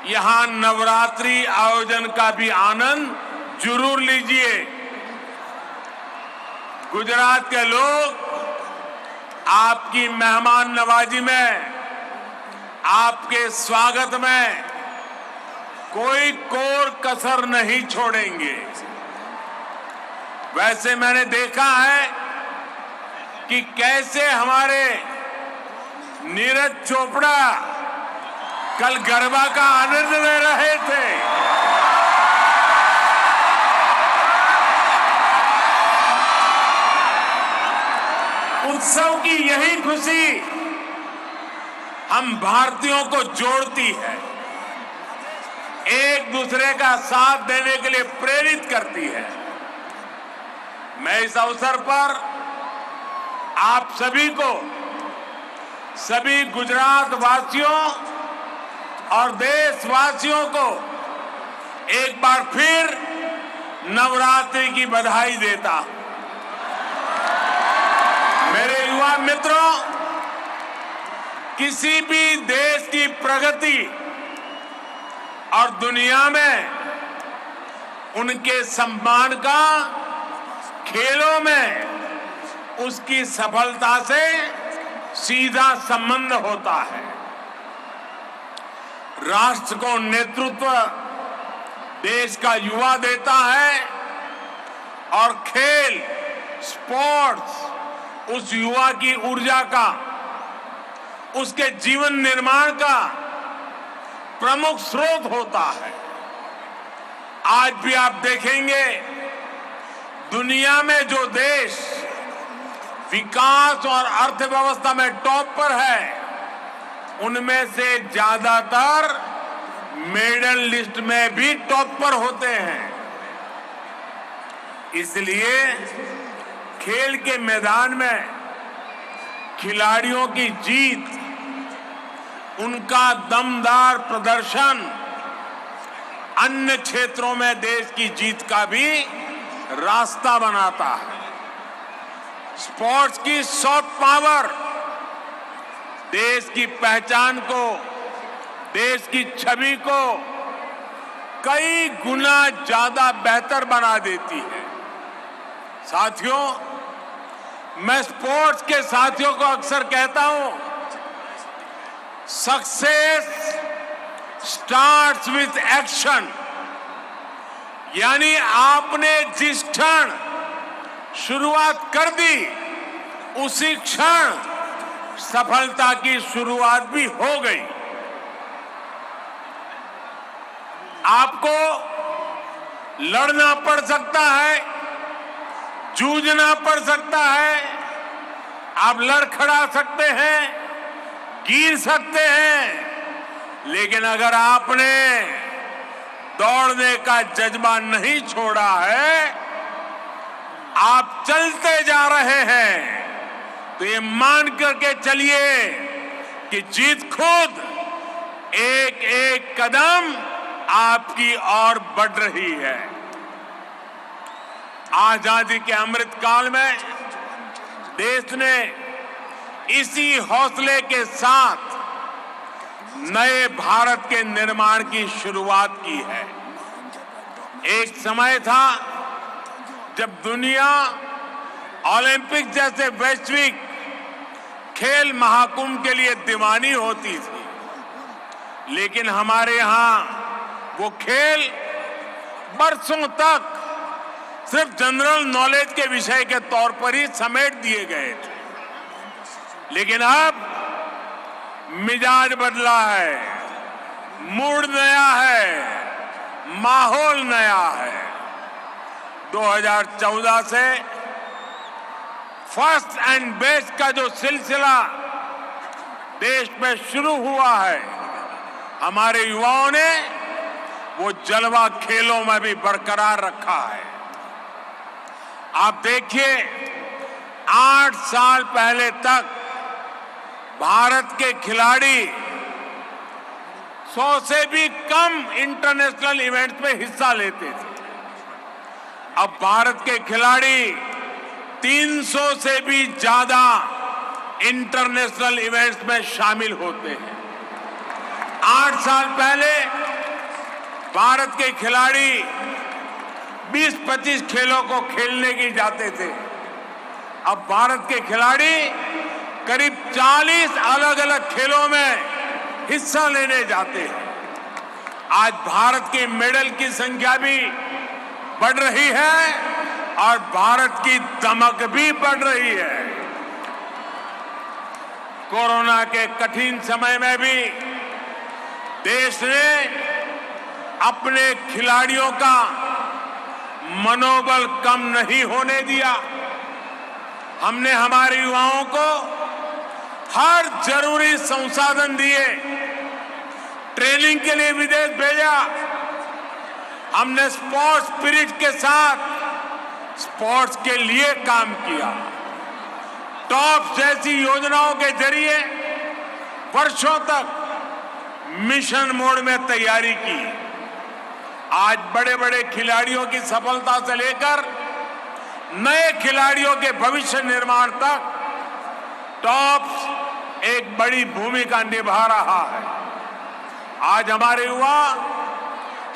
यहां नवरात्रि आयोजन का भी आनंद जरूर लीजिए। गुजरात के लोग आपकी मेहमान नवाजी में, आपके स्वागत में कोई कोर कसर नहीं छोड़ेंगे। वैसे मैंने देखा है कि कैसे हमारे नीरज चोपड़ा कल गरबा का आनंद ले रहे थे। उत्सव की यही खुशी हम भारतीयों को जोड़ती है, एक दूसरे का साथ देने के लिए प्रेरित करती है। मैं इस अवसर पर आप सभी को, सभी गुजरात वासियों और देशवासियों को एक बार फिर नवरात्रि की बधाई देता हूं। मेरे युवा मित्रों, किसी भी देश की प्रगति और दुनिया में उनके सम्मान का खेलों में उसकी सफलता से सीधा संबंध होता है। राष्ट्र को नेतृत्व देश का युवा देता है और खेल, स्पोर्ट्स उस युवा की ऊर्जा का, उसके जीवन निर्माण का प्रमुख स्रोत होता है। आज भी आप देखेंगे, दुनिया में जो देश विकास और अर्थव्यवस्था में टॉप पर है, उनमें से ज्यादातर मेडल लिस्ट में भी टॉप पर होते हैं। इसलिए खेल के मैदान में खिलाड़ियों की जीत, उनका दमदार प्रदर्शन अन्य क्षेत्रों में देश की जीत का भी रास्ता बनाता है। स्पोर्ट्स की सॉफ्ट पावर देश की पहचान को, देश की छवि को कई गुना ज्यादा बेहतर बना देती है। साथियों, मैं स्पोर्ट्स के साथियों को अक्सर कहता हूं, सक्सेस स्टार्ट्स विथ एक्शन। यानी आपने जिस क्षण शुरुआत कर दी, उसी क्षण सफलता की शुरुआत भी हो गई। आपको लड़ना पड़ सकता है, जूझना पड़ सकता है, आप लड़खड़ा सकते हैं, गिर सकते हैं, लेकिन अगर आपने दौड़ने का जज्बा नहीं छोड़ा है, आप चलते जा रहे हैं, तो ये मान करके चलिए कि जीत खुद एक एक कदम आपकी ओर बढ़ रही है। आजादी के अमृत काल में देश ने इसी हौसले के साथ नए भारत के निर्माण की शुरुआत की है। एक समय था जब दुनिया ओलंपिक जैसे वैश्विक खेल महाकुंभ के लिए दीवानी होती थी, लेकिन हमारे यहां वो खेल बरसों तक सिर्फ जनरल नॉलेज के विषय के तौर पर ही समेट दिए गए थे। लेकिन अब मिजाज बदला है, मूड नया है, माहौल नया है। 2014 से फर्स्ट एंड बेस्ट का जो सिलसिला देश में शुरू हुआ है, हमारे युवाओं ने वो जलवा खेलों में भी बरकरार रखा है। आप देखिए, 8 साल पहले तक भारत के खिलाड़ी 100 से भी कम इंटरनेशनल इवेंट्स में हिस्सा लेते थे। अब भारत के खिलाड़ी 300 से भी ज्यादा इंटरनेशनल इवेंट्स में शामिल होते हैं। 8 साल पहले भारत के खिलाड़ी 20-25 खेलों को खेलने के जाते थे। अब भारत के खिलाड़ी करीब 40 अलग अलग खेलों में हिस्सा लेने जाते हैं। आज भारत के मेडल की संख्या भी बढ़ रही है और भारत की दमक भी बढ़ रही है। कोरोना के कठिन समय में भी देश ने अपने खिलाड़ियों का मनोबल कम नहीं होने दिया। हमने हमारे युवाओं को हर जरूरी संसाधन दिए, ट्रेनिंग के लिए विदेश भेजा। हमने स्पोर्ट्स स्पिरिट के साथ स्पोर्ट्स के लिए काम किया। टॉप जैसी योजनाओं के जरिए वर्षों तक मिशन मोड में तैयारी की। आज बड़े बड़े खिलाड़ियों की सफलता से लेकर नए खिलाड़ियों के भविष्य निर्माण तक टॉप्स एक बड़ी भूमिका निभा रहा है। आज हमारे युवा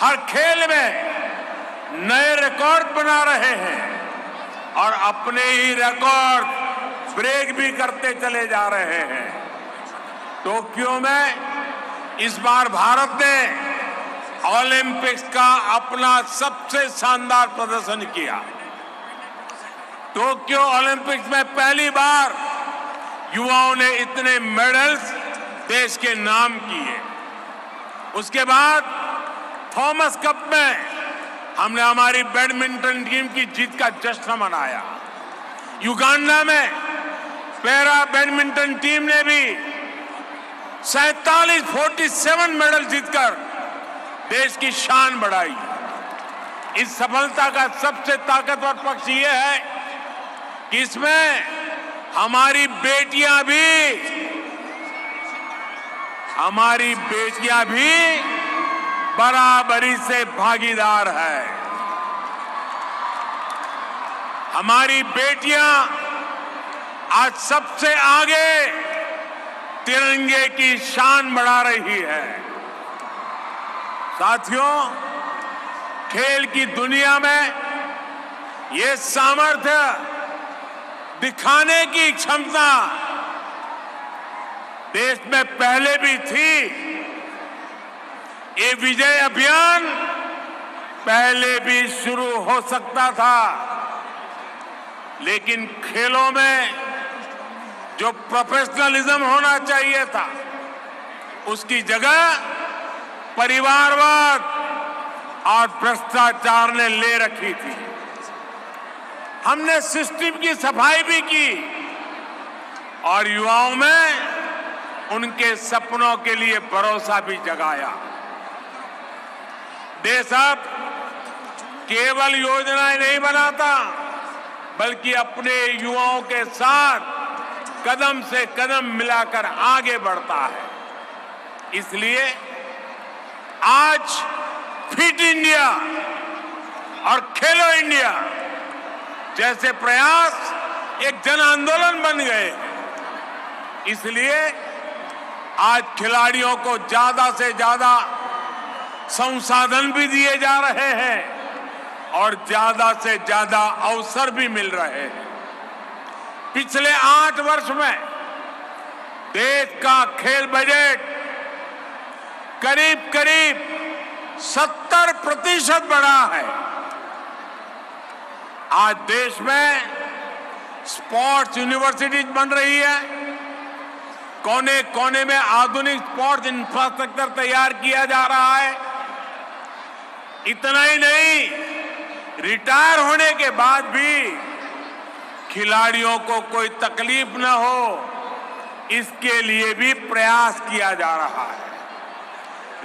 हर खेल में नए रिकॉर्ड बना रहे हैं और अपने ही रिकॉर्ड ब्रेक भी करते चले जा रहे हैं। टोक्यो में इस बार भारत ने ओलंपिक्स का अपना सबसे शानदार प्रदर्शन किया। टोक्यो ओलंपिक्स में पहली बार युवाओं ने इतने मेडल्स देश के नाम किए। उसके बाद थॉमस कप में हमने हमारी बैडमिंटन टीम की जीत का जश्न मनाया। युगांडा में पैरा बैडमिंटन टीम ने भी 47 मेडल जीतकर देश की शान बढ़ाई। इस सफलता का सबसे ताकतवर पक्ष यह है कि इसमें हमारी बेटियां भी बराबरी से भागीदार है। हमारी बेटियां आज सबसे आगे तिरंगे की शान बढ़ा रही है। साथियों, खेल की दुनिया में ये सामर्थ्य दिखाने की क्षमता देश में पहले भी थी। ये विजय अभियान पहले भी शुरू हो सकता था, लेकिन खेलों में जो प्रोफेशनलिज्म होना चाहिए था उसकी जगह परिवारवाद और भ्रष्टाचार ने ले रखी थी। हमने सिस्टम की सफाई भी की और युवाओं में उनके सपनों के लिए भरोसा भी जगाया। देश अब केवल योजनाएं नहीं बनाता, बल्कि अपने युवाओं के साथ कदम से कदम मिलाकर आगे बढ़ता है। इसलिए आज फिट इंडिया और खेलो इंडिया जैसे प्रयास एक जन आंदोलन बन गए। इसलिए आज खिलाड़ियों को ज्यादा से ज्यादा संसाधन भी दिए जा रहे हैं और ज्यादा से ज्यादा अवसर भी मिल रहे हैं। पिछले 8 वर्ष में देश का खेल बजट करीब 70% बढ़ा है। आज देश में स्पोर्ट्स यूनिवर्सिटीज बन रही है। कोने कोने में आधुनिक स्पोर्ट्स इंफ्रास्ट्रक्चर तैयार किया जा रहा है। इतना ही नहीं, रिटायर होने के बाद भी खिलाड़ियों को कोई तकलीफ न हो, इसके लिए भी प्रयास किया जा रहा है।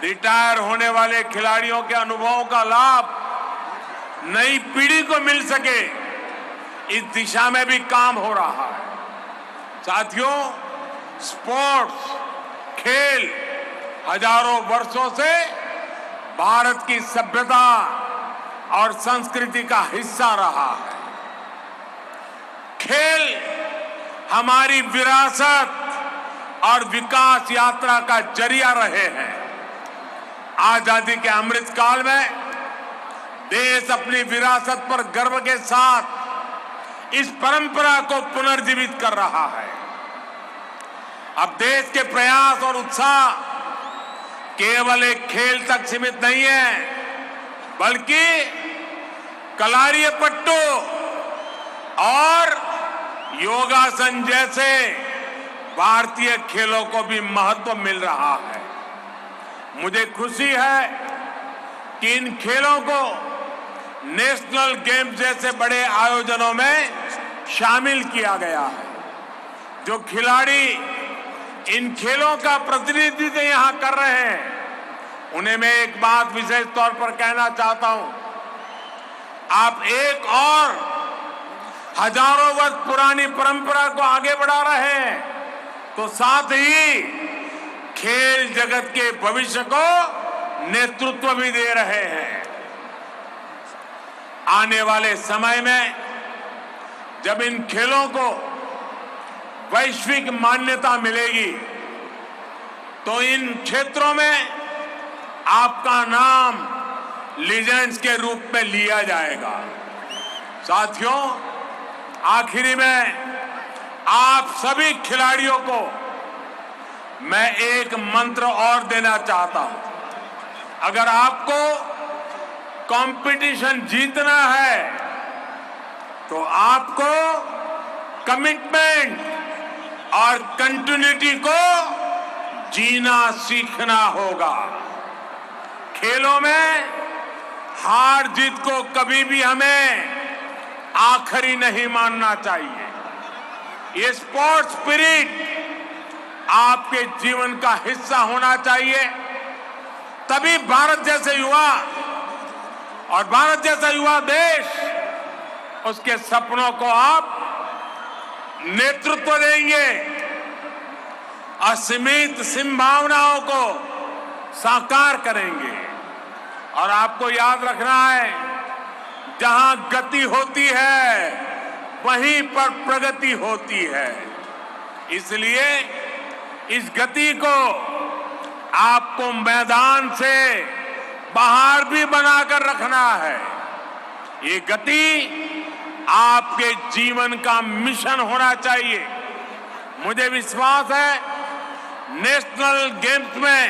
रिटायर होने वाले खिलाड़ियों के अनुभवों का लाभ नई पीढ़ी को मिल सके, इस दिशा में भी काम हो रहा है। साथियों, स्पोर्ट्स खेल हजारों वर्षों से भारत की सभ्यता और संस्कृति का हिस्सा रहा है। खेल हमारी विरासत और विकास यात्रा का जरिया रहे हैं। आजादी के अमृत काल में देश अपनी विरासत पर गर्व के साथ इस परंपरा को पुनर्जीवित कर रहा है। अब देश के प्रयास और उत्साह केवल एक खेल तक सीमित नहीं है, बल्कि कलारीपयट्टू और योगासन जैसे भारतीय खेलों को भी महत्व मिल रहा है। मुझे खुशी है कि इन खेलों को नेशनल गेम्स जैसे बड़े आयोजनों में शामिल किया गया है। जो खिलाड़ी इन खेलों का प्रतिनिधित्व यहां कर रहे हैं, उन्हें मैं एक बात विशेष तौर पर कहना चाहता हूं। आप एक और हजारों वर्ष पुरानी परंपरा को आगे बढ़ा रहे हैं, तो साथ ही खेल जगत के भविष्य को नेतृत्व भी दे रहे हैं। आने वाले समय में जब इन खेलों को वैश्विक मान्यता मिलेगी, तो इन क्षेत्रों में आपका नाम लीजेंड्स के रूप में लिया जाएगा। साथियों, आखिरी में आप सभी खिलाड़ियों को मैं एक मंत्र और देना चाहता हूं। अगर आपको कंपटीशन जीतना है तो आपको कमिटमेंट और कंटिन्यूटी को जीना सीखना होगा। खेलों में हार जीत को कभी भी हमें आखिरी नहीं मानना चाहिए। ये स्पोर्ट्स स्पिरिट आपके जीवन का हिस्सा होना चाहिए। तभी भारत जैसे युवा और भारत जैसा युवा देश, उसके सपनों को आप नेतृत्व देंगे, असीमित संभावनाओं को साकार करेंगे। और आपको याद रखना है, जहां गति होती है वहीं पर प्रगति होती है। इसलिए इस गति को आपको मैदान से बाहर भी बनाकर रखना है। ये गति आपके जीवन का मिशन होना चाहिए। मुझे विश्वास है, नेशनल गेम्स में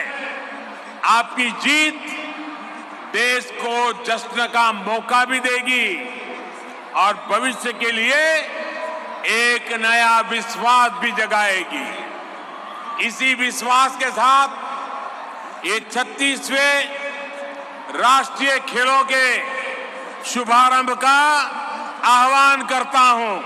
आपकी जीत देश को जश्न का मौका भी देगी और भविष्य के लिए एक नया विश्वास भी जगाएगी। इसी विश्वास के साथ ये 36वें राष्ट्रीय खेलों के शुभारंभ का आह्वान करता हूं।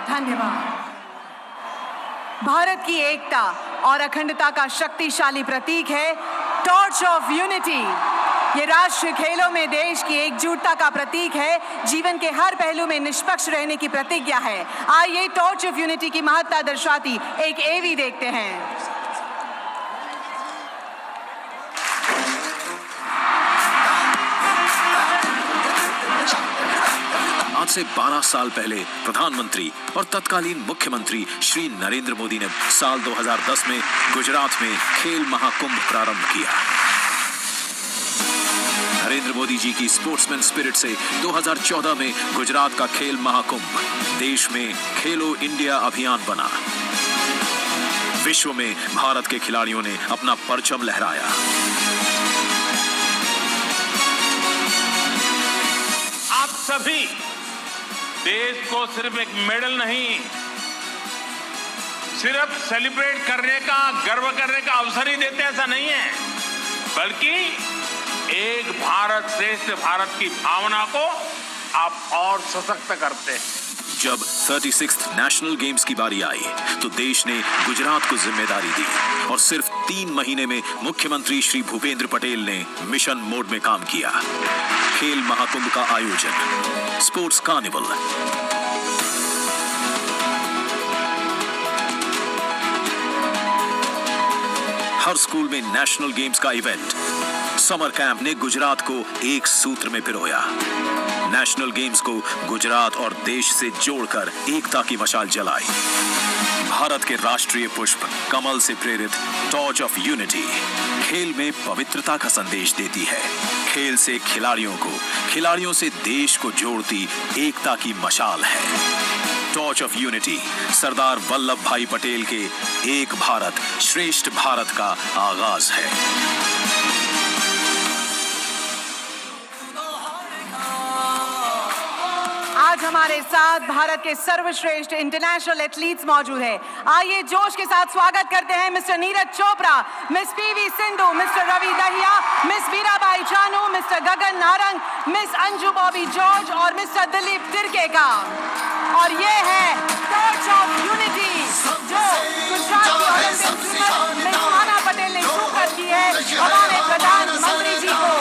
धन्यवाद। भारत की एकता और अखंडता का शक्तिशाली प्रतीक है टॉर्च ऑफ यूनिटी। ये राष्ट्रीय खेलों में देश की एकजुटता का प्रतीक है, जीवन के हर पहलू में निष्पक्ष रहने की प्रतिज्ञा है। आइए टॉर्च ऑफ यूनिटी की महत्ता दर्शाती एक एवी देखते हैं। आज से 12 साल पहले प्रधानमंत्री और तत्कालीन मुख्यमंत्री श्री नरेंद्र मोदी ने साल 2010 में गुजरात में खेल महाकुंभ प्रारंभ किया। नरेंद्र मोदी जी की स्पोर्ट्समैन स्पिरिट से 2014 में गुजरात का खेल महाकुंभ देश में खेलो इंडिया अभियान बना। विश्व में भारत के खिलाड़ियों ने अपना परचम लहराया। आप सभी देश को सिर्फ एक मेडल नहीं, सिर्फ सेलिब्रेट करने का, गर्व करने का अवसर ही देते, ऐसा नहीं है, बल्कि एक भारत श्रेष्ठ भारत की भावना को आप और सशक्त करते हैं। जब 36th नेशनल गेम्स की बारी आई तो देश ने गुजरात को जिम्मेदारी दी और सिर्फ 3 महीने में मुख्यमंत्री श्री भूपेंद्र पटेल ने मिशन मोड में काम किया। खेल महाकुंभ का आयोजन, स्पोर्ट्स कार्निवल, हर स्कूल में नेशनल गेम्स का इवेंट, समर कैंप ने गुजरात को एक सूत्र में पिरोया। नेशनल गेम्स को गुजरात और देश से जोड़कर एकता की मशाल जलाई। भारत के राष्ट्रीय पुष्प कमल से प्रेरित टॉर्च ऑफ यूनिटी खेल में पवित्रता का संदेश देती है। खेल से खिलाड़ियों को, खिलाड़ियों से देश को जोड़ती एकता की मशाल है। Torch of unity Sardar Vallabh भाई पटेल के एक भारत श्रेष्ठ भारत का आगाज है। आज हमारे साथ भारत के सर्वश्रेष्ठ इंटरनेशनल एथलीट्स मौजूद हैं। आइए जोश के साथ स्वागत करते हैं mister Neeraj Chopra, miss PV Sindhu, mister Ravi Dahiya, miss Veerabai Chanu, mister Gagan Narang, miss Anju Bobby George और मिस्टर दिलीप तिर्के का। और ये है टॉर्च ऑफ यूनिटी जो गुजरात की ओलंपिक स्विमर मिस आना पटेल ने सुपुर्द की है हमारे प्रधानमंत्री जी को।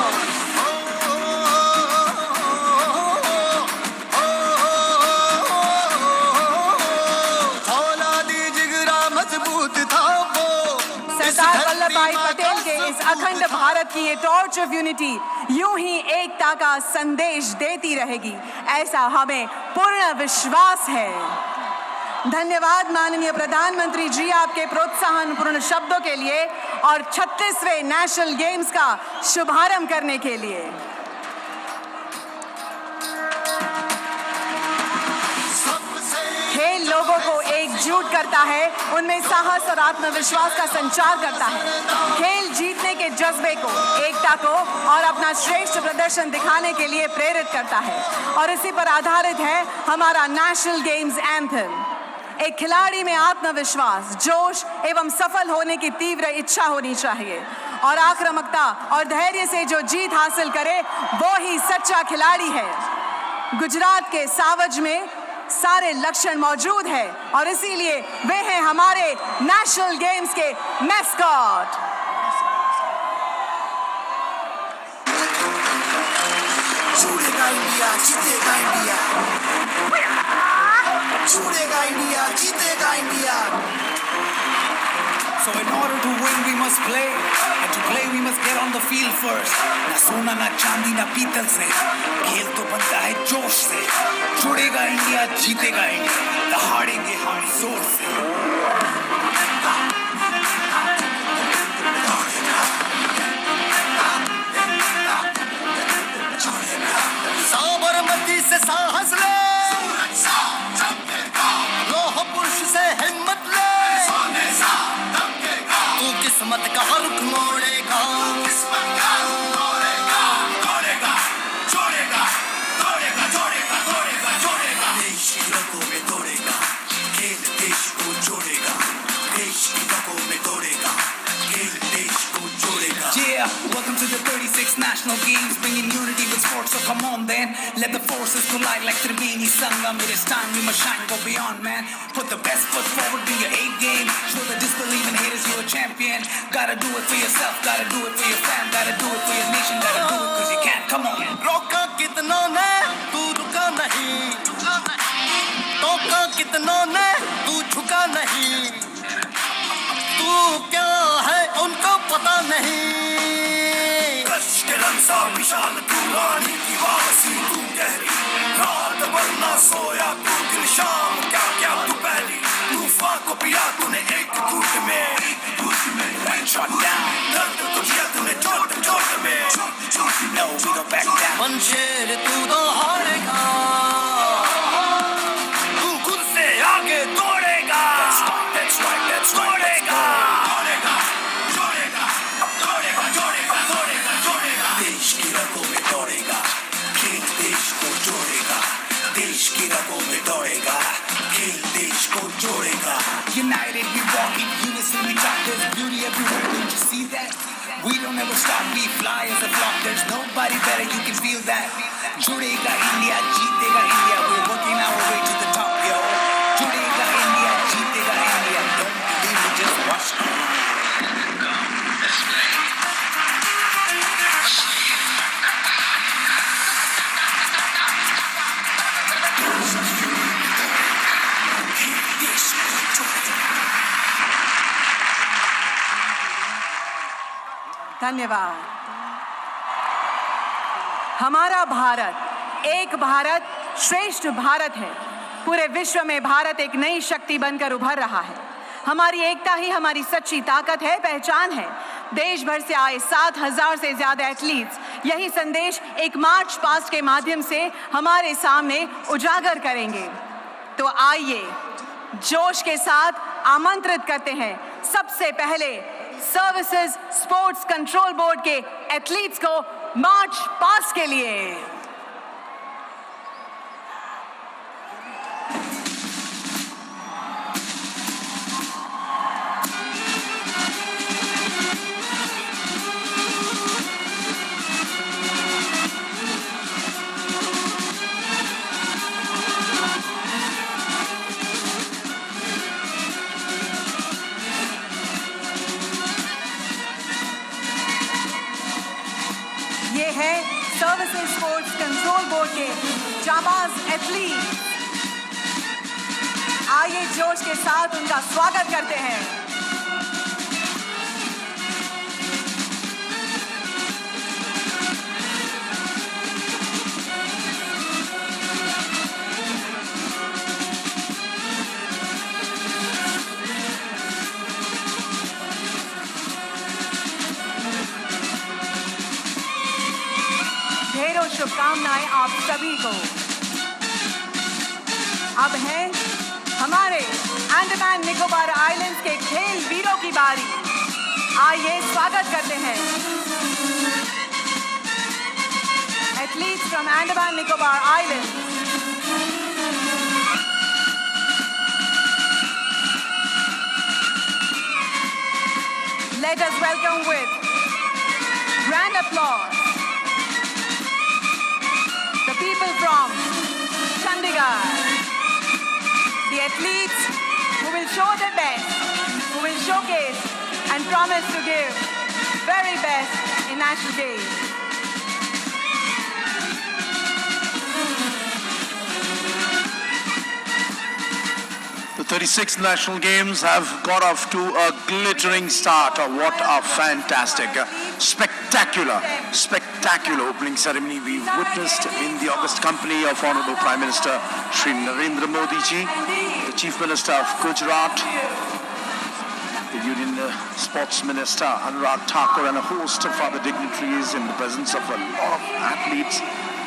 सरदार वल्लभ भाई पटेल के इस अखंड भारत की ये टॉर्च ऑफ यूनिटी यूं ही एकता का संदेश देती रहेगी, ऐसा हमें पूर्ण विश्वास है। धन्यवाद माननीय प्रधानमंत्री जी आपके प्रोत्साहनपूर्ण शब्दों के लिए और 36वें नेशनल गेम्स का शुभारंभ करने के लिए। खेल लोगों को एकजुट करता है, उनमें साहस और आत्मविश्वास का संचार करता है। खेल जीतने के जज्बे को, एकता को और अपना श्रेष्ठ प्रदर्शन दिखाने के लिए प्रेरित करता है और इसी पर आधारित है हमारा नेशनल गेम्स एंथम। एक खिलाड़ी में आत्मविश्वास, जोश एवं सफल होने की तीव्र इच्छा होनी चाहिए और आक्रामकता और धैर्य से जो जीत हासिल करे वो ही सच्चा खिलाड़ी है। गुजरात के सावज में सारे लक्षण मौजूद है और इसीलिए वे हैं हमारे नेशनल गेम्स के मैस्कॉट। छूटेगा इंडिया, जीतेगा इंडिया, छूटेगा इंडिया, जीतेगा India. So in order to win we must play, and to play we must get on the field first. ना सोना ना चांदी ना पीतल से, खेल तो बनता है जोश से। छूटेगा इंडिया, जीतेगा इंडिया, दहाड़ेंगे हम जोर से। साबरमती से साहस ले, लोह पुरुष से हिम्मत ले, तू किस्मत का रुख मोड़ेगा, किस्मत का रुख मोड़ेगा, दौड़ेगा, जोड़ेगा, दौड़ेगा, जोड़ेगा, दौड़ेगा, जोड़ेगा, देश की रगों में दौड़ेगा, खेल देश को जोड़ेगा, देश की रगों में दौड़ेगा, खेल देश को जोड़ेगा। Yeah, welcome to the 36th National Games, bringing unity with sports. So come on then, let the forces collide like Triveni Sangam. It is time we must shine, go beyond, man. Put the best foot forward, bring your A game. Show the disbelieving haters you're a champion. Gotta do it for yourself, gotta do it for your fam, gotta do it for your nation, gotta do it 'cause you can. Come on. रोका कितनों ने, तू रुका नहीं, टोका कितनों ने, तू झुका नहीं, तू क्या है उनको पता नहीं। सा विशाल तू रानी की वापसी तू गहरी, रात भर ना सोया तू दिन शाम क्या क्या तू पहली, तूफान को पिया तूने एक घूंट में, shot down, दर्द को दिया तूने चोट चोट में, no we go back down। Panjshir तू तो हारेगा, तू खुद से आगे दौड़ेगा, that's right, that's right, दौड़ेगा, दौड़ेगा, जोड़ेगा, दौड़ेगा, जोड़ेगा, दौड़ेगा, जोड़ेगा, देश की रगों में दौड़ेगा, खेल देश को जोड़ेगा, देश की रगों में दौड़ेगा, खेल देश को जोड़ेगा। United we walk in unison, we talk, there's beauty everywhere, don't you see that? We don't ever stop, we fly as a flock, there's nobody better, you can feel that। जुड़ेगा इंडिया, जीतेगा India, we're working our way to the top, yo। जुड़ेगा India, जीतेगा India, don't believe me, just watch me। धन्यवाद। हमारा भारत एक भारत श्रेष्ठ भारत है। पूरे विश्व में भारत एक नई शक्ति बनकर उभर रहा है। हमारी एकता ही हमारी सच्ची ताकत है, पहचान है। देश भर से आए 7,000 से ज्यादा एथलीट्स यही संदेश एक मार्च पास्ट के माध्यम से हमारे सामने उजागर करेंगे। तो आइए जोश के साथ आमंत्रित करते हैं सबसे पहले सर्विसेज स्पोर्ट्स कंट्रोल बोर्ड के एथलीट्स को मार्च पास्ट के लिए। ये है सर्विसेज स्पोर्ट्स कंट्रोल बोर्ड के जाबाज एथलीट। आइए जोश के साथ उनका स्वागत करते हैं। ढेरों शुभकामनाएं आप सभी को। अब है हमारे अंडमान निकोबार आइलैंड्स के खेल वीरों की बारी। आइए स्वागत करते हैं athletes from Andaman Nicobar islands. Let us welcome with grand applause the people from Chandigarh, the athletes who will show their best, who will showcase and promise to give very best in national games. The 36th National Games have got off to a glittering start. What a fantastic, spectacular opening ceremony we've witnessed in the august company of Honorable Prime Minister Shri Narendra Modi ji, the Chief Minister of Gujarat, the Union Sports Minister Anurag Thakur, and a host of other dignitaries in the presence of a lot of athletes.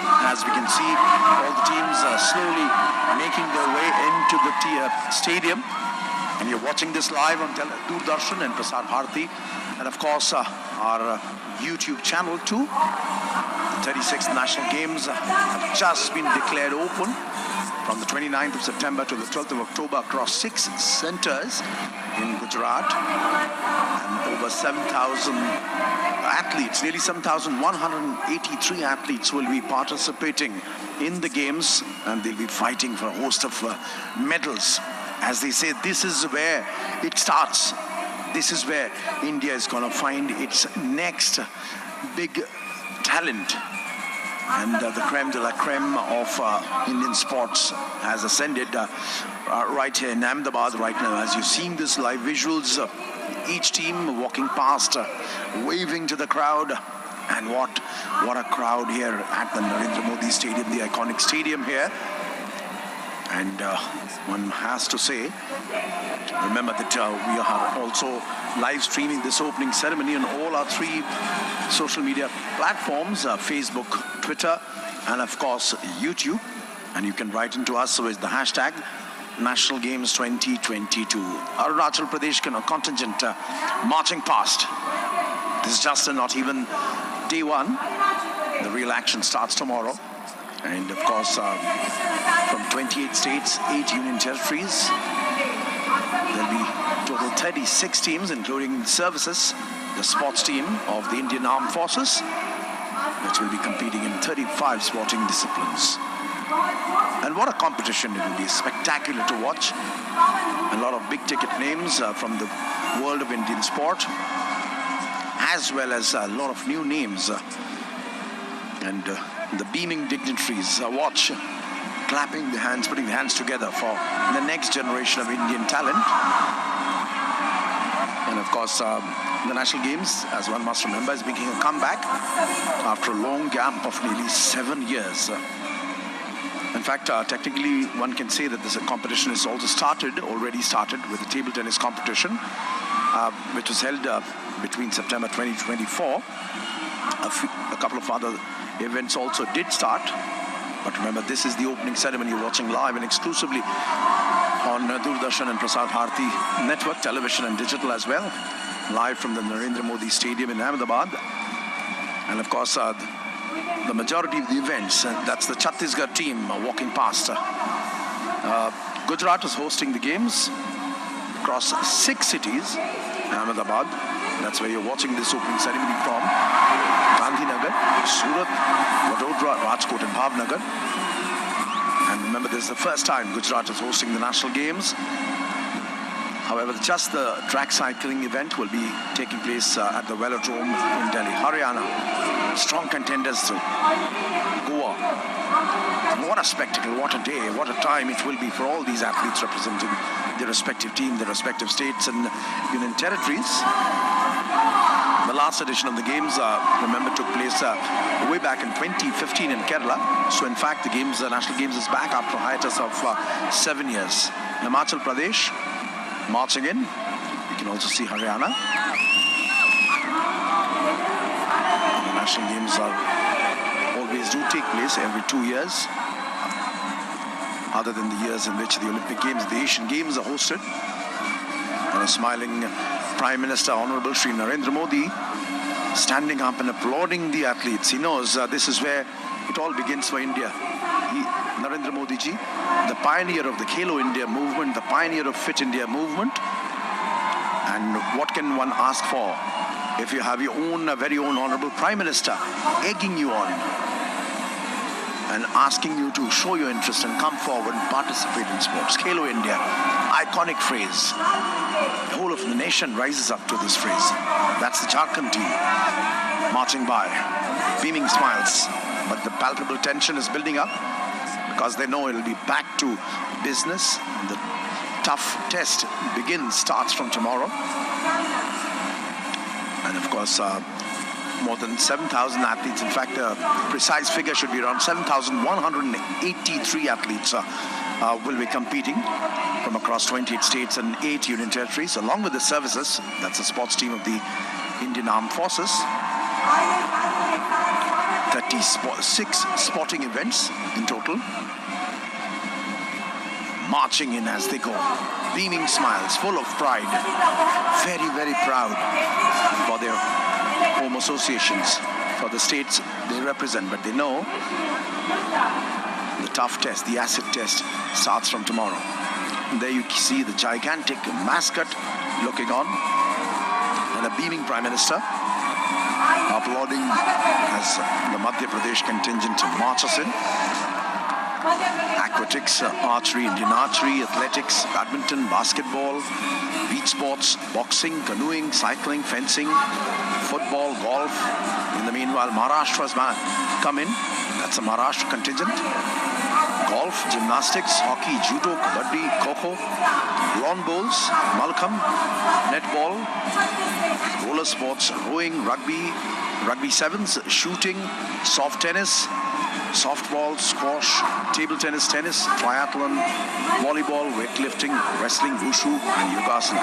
As we can see, all the teams are slowly making their way into the stadium. And you're watching this live on Doordarshan and Prasar Bharati. And of course, our YouTube channel too. The 36th National Games have just been declared open from the 29th of September to the 12th of October across 6 centers in Gujarat. And over 7,000 athletes, nearly 7,183 athletes will be participating in the games, and they'll be fighting for a host of medals. As they say, this is where it starts. This is where India is going to find its next big talent. And the creme de la creme of Indian sports has ascended right here in Ahmedabad right now. As you're seeing this live visuals, each team walking past, waving to the crowd. And what a crowd here at the Narendra Modi Stadium, the iconic stadium here. And one has to say, remember that we are also live streaming this opening ceremony on all our 3 social media platforms, Facebook, Twitter, and of course YouTube. And you can write into us with the hashtag National Games 2022. Arunachal Pradesh contingent marching past. This is just not even day 1. The real action starts tomorrow. And of course, from 28 states, 8 union territories, there'll be total 36 teams, including the services, the sports team of the Indian Armed Forces, which will be competing in 35 sporting disciplines. And what a competition it will be. Spectacular to watch. A lot of big ticket names from the world of Indian sport, as well as a lot of new names. And the beaming dignitaries watch, clapping the hands, putting the hands together for the next generation of Indian talent. And of course, the National Games, as one must remember, is making a comeback after a long gap of nearly 7 years. In fact, technically, one can say that this competition is also already started with the table tennis competition, which was held between September 2024. A couple of other events also did start. But remember, this is the opening ceremony you're watching live and exclusively on Doordarshan and Prasar Bharati network, television and digital as well. Live from the Narendra Modi Stadium in Ahmedabad. And of course, the majority of the events, that's the Chhattisgarh team walking past. Gujarat is hosting the games across 6 cities. Ahmedabad, that's where you're watching this opening ceremony from. Gandhinagar, Surat, Vadodara, Rajkot and Bhavnagar. And remember, this is the first time Gujarat is hosting the national games. However, just the track cycling event will be taking place at the Velodrome in Delhi. Haryana, strong contenders to Goa. What a spectacle, what a day, what a time it will be for all these athletes representing their respective team, their respective states and union territories. The last edition of the games, remember, took place way back in 2015 in Kerala. So in fact, the games, the national games is back after a hiatus of 7 years. Himachal Pradesh marching in. You can also see Haryana. The national games always do take place every 2 years. Other than the years in which the Olympic Games, the Asian Games are hosted. And a smiling Prime Minister, Honorable Shri Narendra Modi, standing up and applauding the athletes. He knows this is where it all begins for India. Narendra Modi ji, the pioneer of the Khelo India movement, the pioneer of Fit India movement. And what can one ask for if you have your own, very own Honorable Prime Minister egging you on and asking you to show your interest and come forward and participate in sports. Khelo India, iconic phrase. The whole of the nation rises up to this phrase. That's the Jharkhand team marching by, beaming smiles. But the palpable tension is building up because they know it'll be back to business. The tough test starts from tomorrow. And of course, more than 7,000 athletes. In fact, the precise figure should be around 7,183 athletes will be competing from across 28 states and 8 union territories, along with the services. That's the sports team of the Indian Armed Forces. 36 sporting events in total. Marching in as they go. Beaming smiles, full of pride. Very, very proud for their home associations, for the states they represent. But they know the tough test, the acid test, starts from tomorrow. And there you see the gigantic mascot looking on, and a beaming Prime Minister applauding as the Madhya Pradesh contingent marches in. Aquatics, archery, Indian archery, athletics, badminton, basketball, beach sports, boxing, canoeing, cycling, fencing, football, golf. In the meanwhile, Maharashtra's come in. That's a Maharashtra contingent. Golf, gymnastics, hockey, judo, kabaddi, kho-kho, lawn bowls, malkham, netball, roller sports, rowing, rugby sevens, shooting, soft tennis, softball, squash, table tennis, triathlon, volleyball, weightlifting, wrestling, wushu, and yogasana.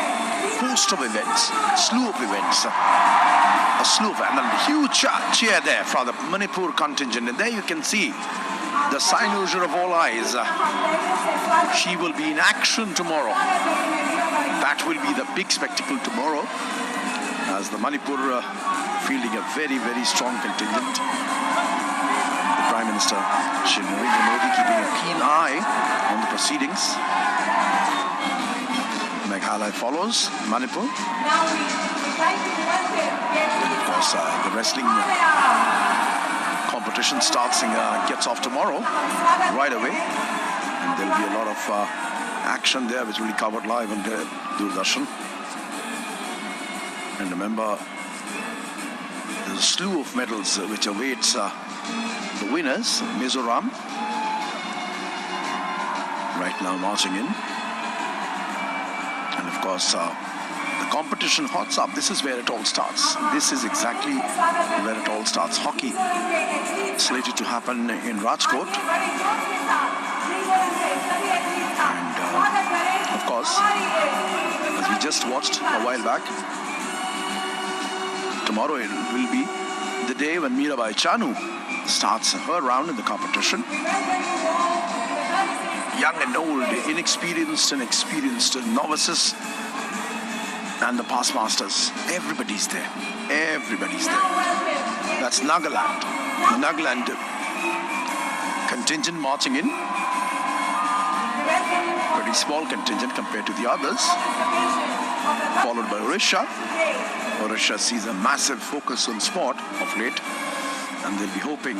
Host of events, slew of events, a slew of, and a huge cheer there for the Manipur contingent. And there you can see the cynosure of all eyes. She will be in action tomorrow. That will be the big spectacle tomorrow, as the Manipur fielding a very, very strong contingent. Prime Minister Shri Narendra Modi keeping a keen eye on the proceedings. Meghalaya follows Manipur. And of course, the wrestling competition gets off tomorrow, right away. And there'll be a lot of action there, which will be covered live on Doordarshan. And remember, there's a slew of medals which awaits the winners. Mizoram right now marching in, and of course the competition hots up. This is where it all starts. This is exactly where it all starts. Hockey slated to happen in Rajkot, and of course, as we just watched a while back, tomorrow it will be the day when Mirabai Chanu starts her round in the competition. Young and old, inexperienced and experienced novices and the past masters. Everybody's there. Everybody's there. That's Nagaland. Nagaland contingent marching in. Pretty small contingent compared to the others. Followed by Orissa. Orissa sees a massive focus on sport of late, and they'll be hoping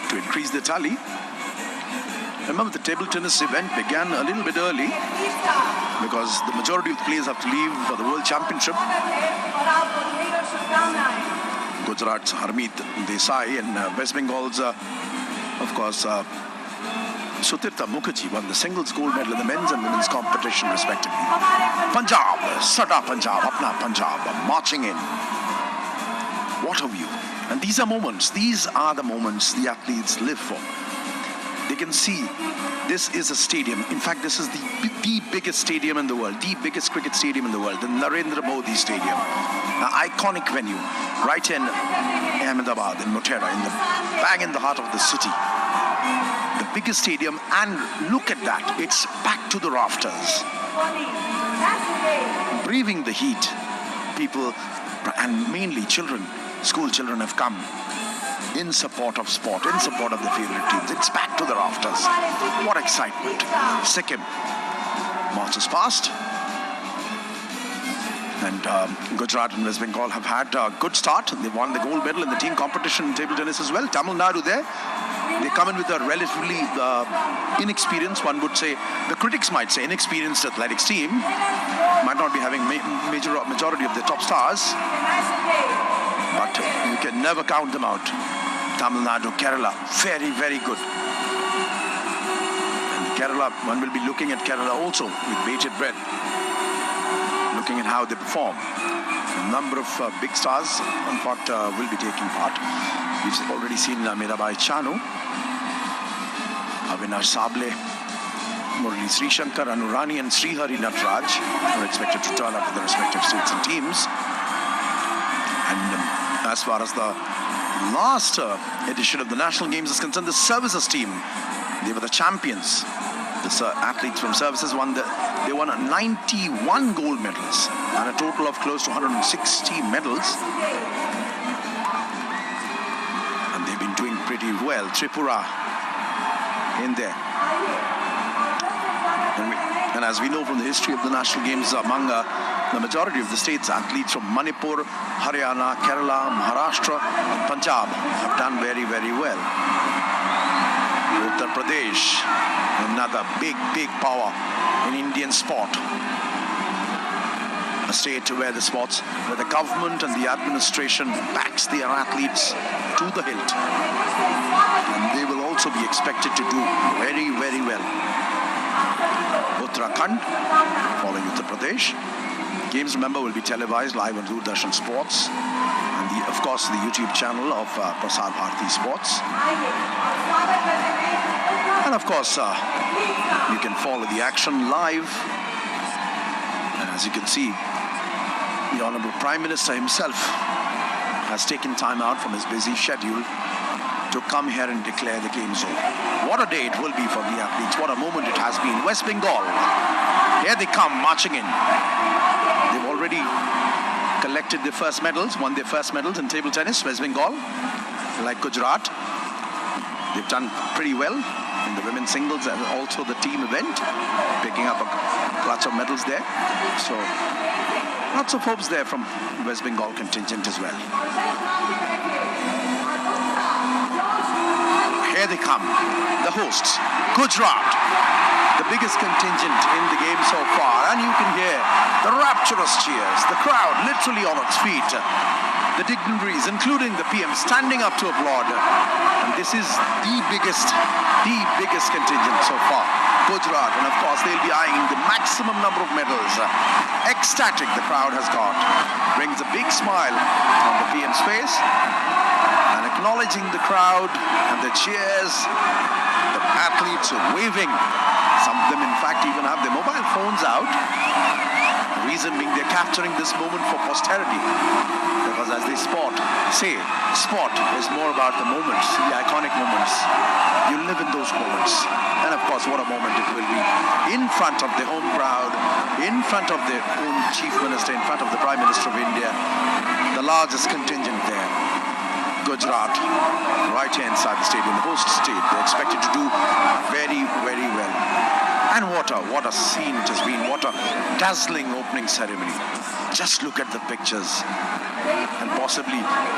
to increase the tally. Remember, the table tennis event began a little bit early because the majority of the players have to leave for the World Championship. Gujarat's Harmeet Desai and West Bengal's, of course, Sutirtha Mukherjee won the singles gold medal in the men's and women's competition respectively. Punjab, Sada Punjab, Apna Punjab, marching in. What a view. And these are the moments the athletes live for. They can see this is a stadium. In fact, this is the biggest stadium in the world, the biggest cricket stadium in the world, the Narendra Modi Stadium. An iconic venue right in Ahmedabad, in Motera, bang in the heart of the city. The biggest stadium, and look at that, it's packed to the rafters. Breathing the heat. People, and mainly children, school children have come in support of sport, in support of the favorite teams. It's back to the rafters. What excitement. Sikkim marches past. And Gujarat and West Bengal have had a good start. They won the gold medal in the team competition in table tennis as well. Tamil Nadu there. They come in with a relatively inexperienced, one would say, the critics might say, inexperienced athletics team. Might not be having majority of their top stars. But you can never count them out. Tamil Nadu, Kerala, very, very good. And Kerala, one will be looking at Kerala also with bated breath. Looking at how they perform. A number of big stars will be taking part. We've already seen Mirabai Chanu, Avinash Sable, Murali Sri Shankar, Anurani and Srihari Natraj are expected to turn up for the respective states and teams. And as far as the last edition of the National Games is concerned, the services team, they were the champions. The athletes from services won 91 gold medals and a total of close to 160 medals. And they've been doing pretty well. Tripura in there. And as we know from the history of the National Games, among the majority of the states, athletes from Manipur, Haryana, Kerala, Maharashtra and Punjab have done very, very well. Uttar Pradesh, another big power in Indian sport. A state where the government and the administration backs their athletes to the hilt. And they will also be expected to do very, very well. Uttarakhand, following Uttar Pradesh. Games, remember, will be televised live on Doordarshan Sports and, of course, the YouTube channel of Prasar Bharati Sports. And, of course, you can follow the action live. And as you can see, the Honorable Prime Minister himself has taken time out from his busy schedule to come here and declare the games over. What a day it will be for the athletes. What a moment it has been. West Bengal, here they come marching in. They've already collected their first medals, won their first medals in table tennis, West Bengal. Like Gujarat, they've done pretty well in the women's singles and also the team event, picking up a clutch of medals there. So lots of hopes there from West Bengal contingent as well. Here they come, the hosts, Gujarat, the biggest contingent in the game so far, and you can hear the rapturous cheers, the crowd literally on its feet, the dignitaries, including the PM, standing up to applaud. And this is the biggest contingent so far, Gujarat, and of course they'll be eyeing the maximum number of medals. Ecstatic the crowd has got, brings a big smile on the PM's face, and acknowledging the crowd and the cheers, the athletes waving. Some of them, in fact, even have their mobile phones out Reason being, they're capturing this moment for posterity. Because as they sport is more about the moments, the iconic moments. You live in those moments. And of course, what a moment it will be. In front of the home crowd, in front of their own Chief Minister, in front of the Prime Minister of India, the largest contingent there. Gujarat, right here inside the stadium, the host state. They're expected to do very, very well. And what a scene it has been. What a dazzling opening ceremony. Just look at the pictures. And possibly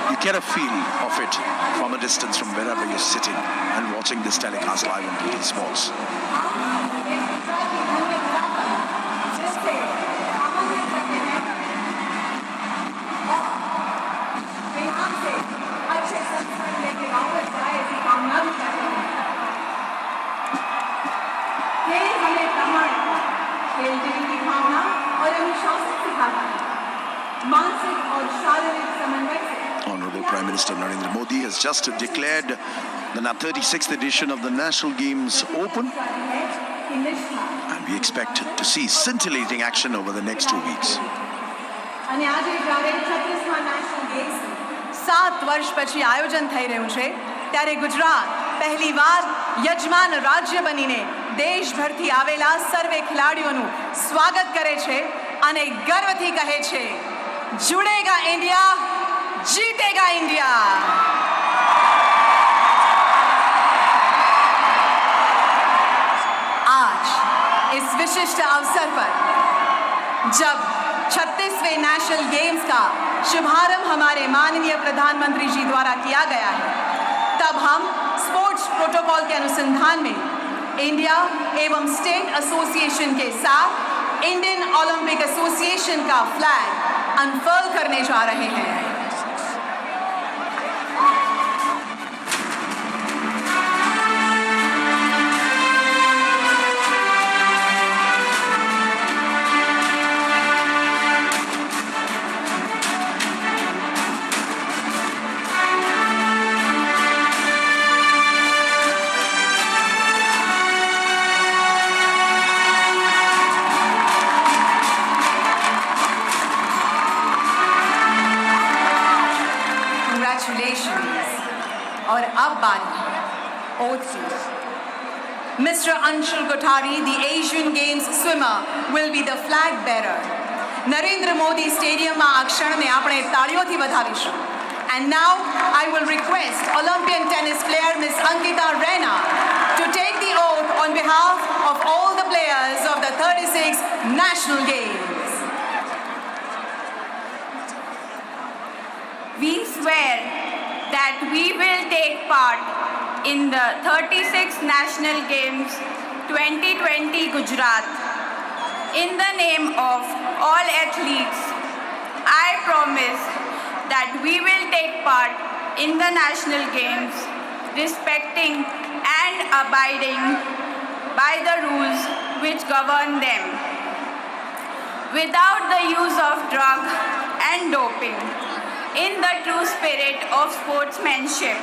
you get a feel of it from a distance from wherever you're sitting and watching this telecast live on BT Sports. Honorable Prime Minister Narendra Modi has just declared the 36th edition of the National Games open, and we expect to see scintillating action over the next 2 weeks. 7 વર્ષ પછી આયોજન થઈ રહ્યું છે ત્યારે ગુજરાત પહેલીવાર યજમાન રાજ્ય બનીને દેશભરથી આવેલા સર્વે ખેલાડીઓનું સ્વાગત કરે છે અને ગર્વથી કહે છે जुड़ेगा इंडिया जीतेगा इंडिया। आज इस विशिष्ट अवसर पर जब 36वें नेशनल गेम्स का शुभारंभ हमारे माननीय प्रधानमंत्री जी द्वारा किया गया है, तब हम स्पोर्ट्स प्रोटोकॉल के अनुसंधान में इंडिया एवं स्टेट एसोसिएशन के साथ इंडियन ओलंपिक एसोसिएशन का फ्लैग अनफर्ल करने जा रहे हैं। और अब बारी oath Mr. Anshul Kothari, the Asian Games swimmer, will be the flag bearer. Narendra Modi Stadium માં આ ક્ષણને આપણે તાળીઓથી વધાવીશું. And now I will request Olympian tennis player Miss Ankita Rena to take the oath on behalf of all the players of the 36 National Games. We swear that we will take part in the 36 National Games 2020 Gujarat. In the name of all athletes, I promise that we will take part in the National Games, respecting and abiding by the rules which govern them, without the use of drug and doping, in the true spirit of sportsmanship,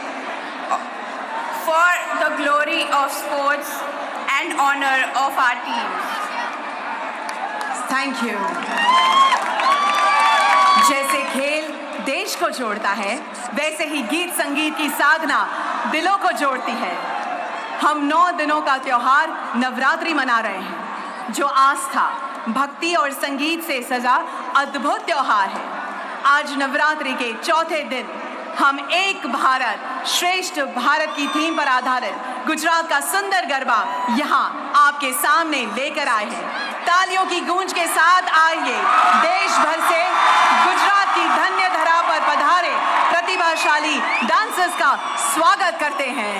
for the glory of sports and honor of our teams. Thank you. जैसे खेल देश को जोड़ता है, वैसे ही गीत संगीत की साधना दिलों को जोड़ती है। हम 9 दिनों का त्योहार नवरात्रि मना रहे हैं, जो आस्था, भक्ति और संगीत से सजा अद्भुत त्योहार है। आज नवरात्रि के चौथे दिन हम एक भारत श्रेष्ठ भारत की थीम पर आधारित गुजरात का सुंदर गरबा यहाँ आपके सामने लेकर आए हैं। तालियों की गूंज के साथ आइए देश भर से गुजरात की धन्य धरा पर पधारे प्रतिभाशाली डांसर्स का स्वागत करते हैं।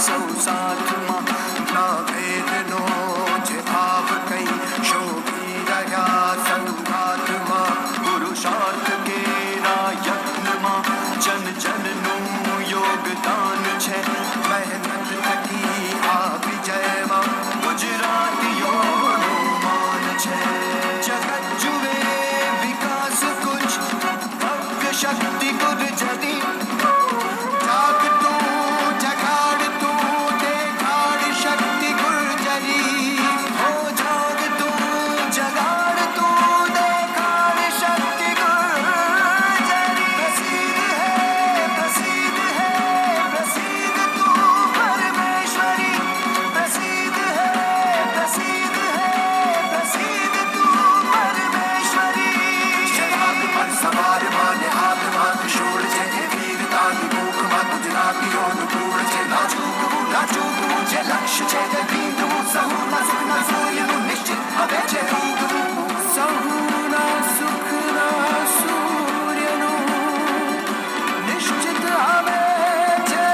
सौ साथमा ना भेदनो जे भाव कई शोभी रहा संघातमा पुरुषार्थ के यत्नमा जन जननु योगदान छे मेहनत थकी आ विजयमा गुजरातीओनो मान छे जगत जुए विकास कुछ भव्य शक्ति गुर्जरी जाग तू जगाड़ तू देखाड़ शक्ति गुर्जरी हो जाग तू जगाड़ तू देखाड़ शक्ति गुर्जरी प्रसिद्ध है प्रसिद्ध तू परमेश्वरी प्रसिद्ध है प्रसिद्ध तू परमेश्वरी शराब पर सवार माने हाथ मात शोर छे वीरता मुख मा गुजरातीओ नुकूળ છે નાચું જે લક્ષ્ય છે તે બીંધવું સહુના સુખના સૂર્યનું નિશ્ચિત હવે છે ઊગવું સહુના સુખના સૂર્યનું નિશ્ચિત હવે છે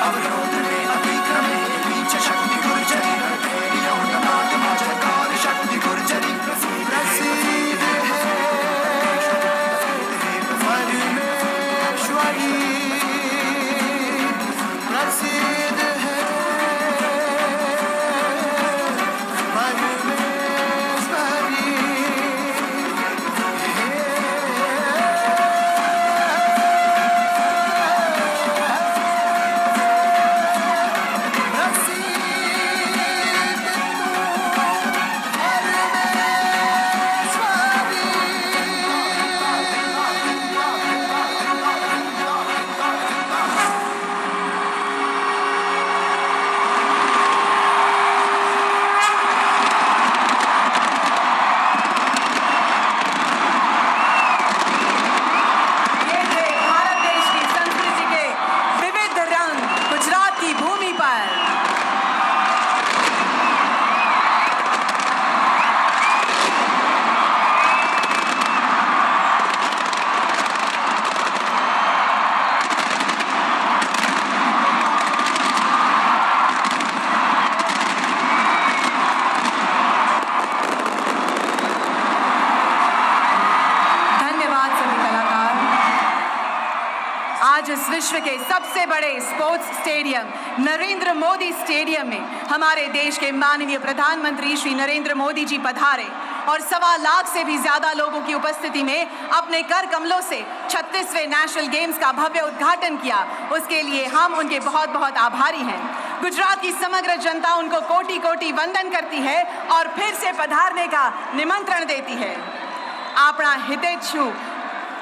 અવરોધ મે અતિક્રમે બીચ શક્તિ ગુર્જરી ભેડિયો નમાગમાં જકાર શક્તિ ગુર્જરી પ્રસિદ્ધ परमेश्वरी प्रसिद्ध है इस विश्व के सबसे बड़े sports stadium Narendra Modi stadium में हमारे देश के माननीय प्रधानमंत्री श्री नरेंद्र मोदी जी पधारे और 1.25 लाख से भी ज्यादा लोगों की उपस्थिति में अपने कर कमलों से 36वें नेशनल गेम्स का भव्य उद्घाटन किया। उसके लिए हम उनके बहुत बहुत आभारी हैं। गुजरात की समग्र जनता उनको कोटि कोटि वंदन करती है और फिर से पधारने का निमंत्रण देती है। આપણા હિતેચ્છુ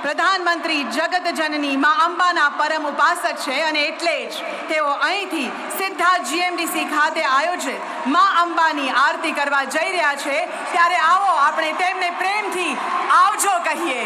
પ્રધાનમંત્રી જગત જનની માં અંબાના પરમ ઉપાસક છે અને એટલે જ તેઓ અહીંથી સીધા જીએમડીસી ખાતે આયોજિત માં અંબાની આરતી કરવા જઈ રહ્યા છે। ત્યારે આવો આપણે તેમને પ્રેમથી આવજો કહીએ।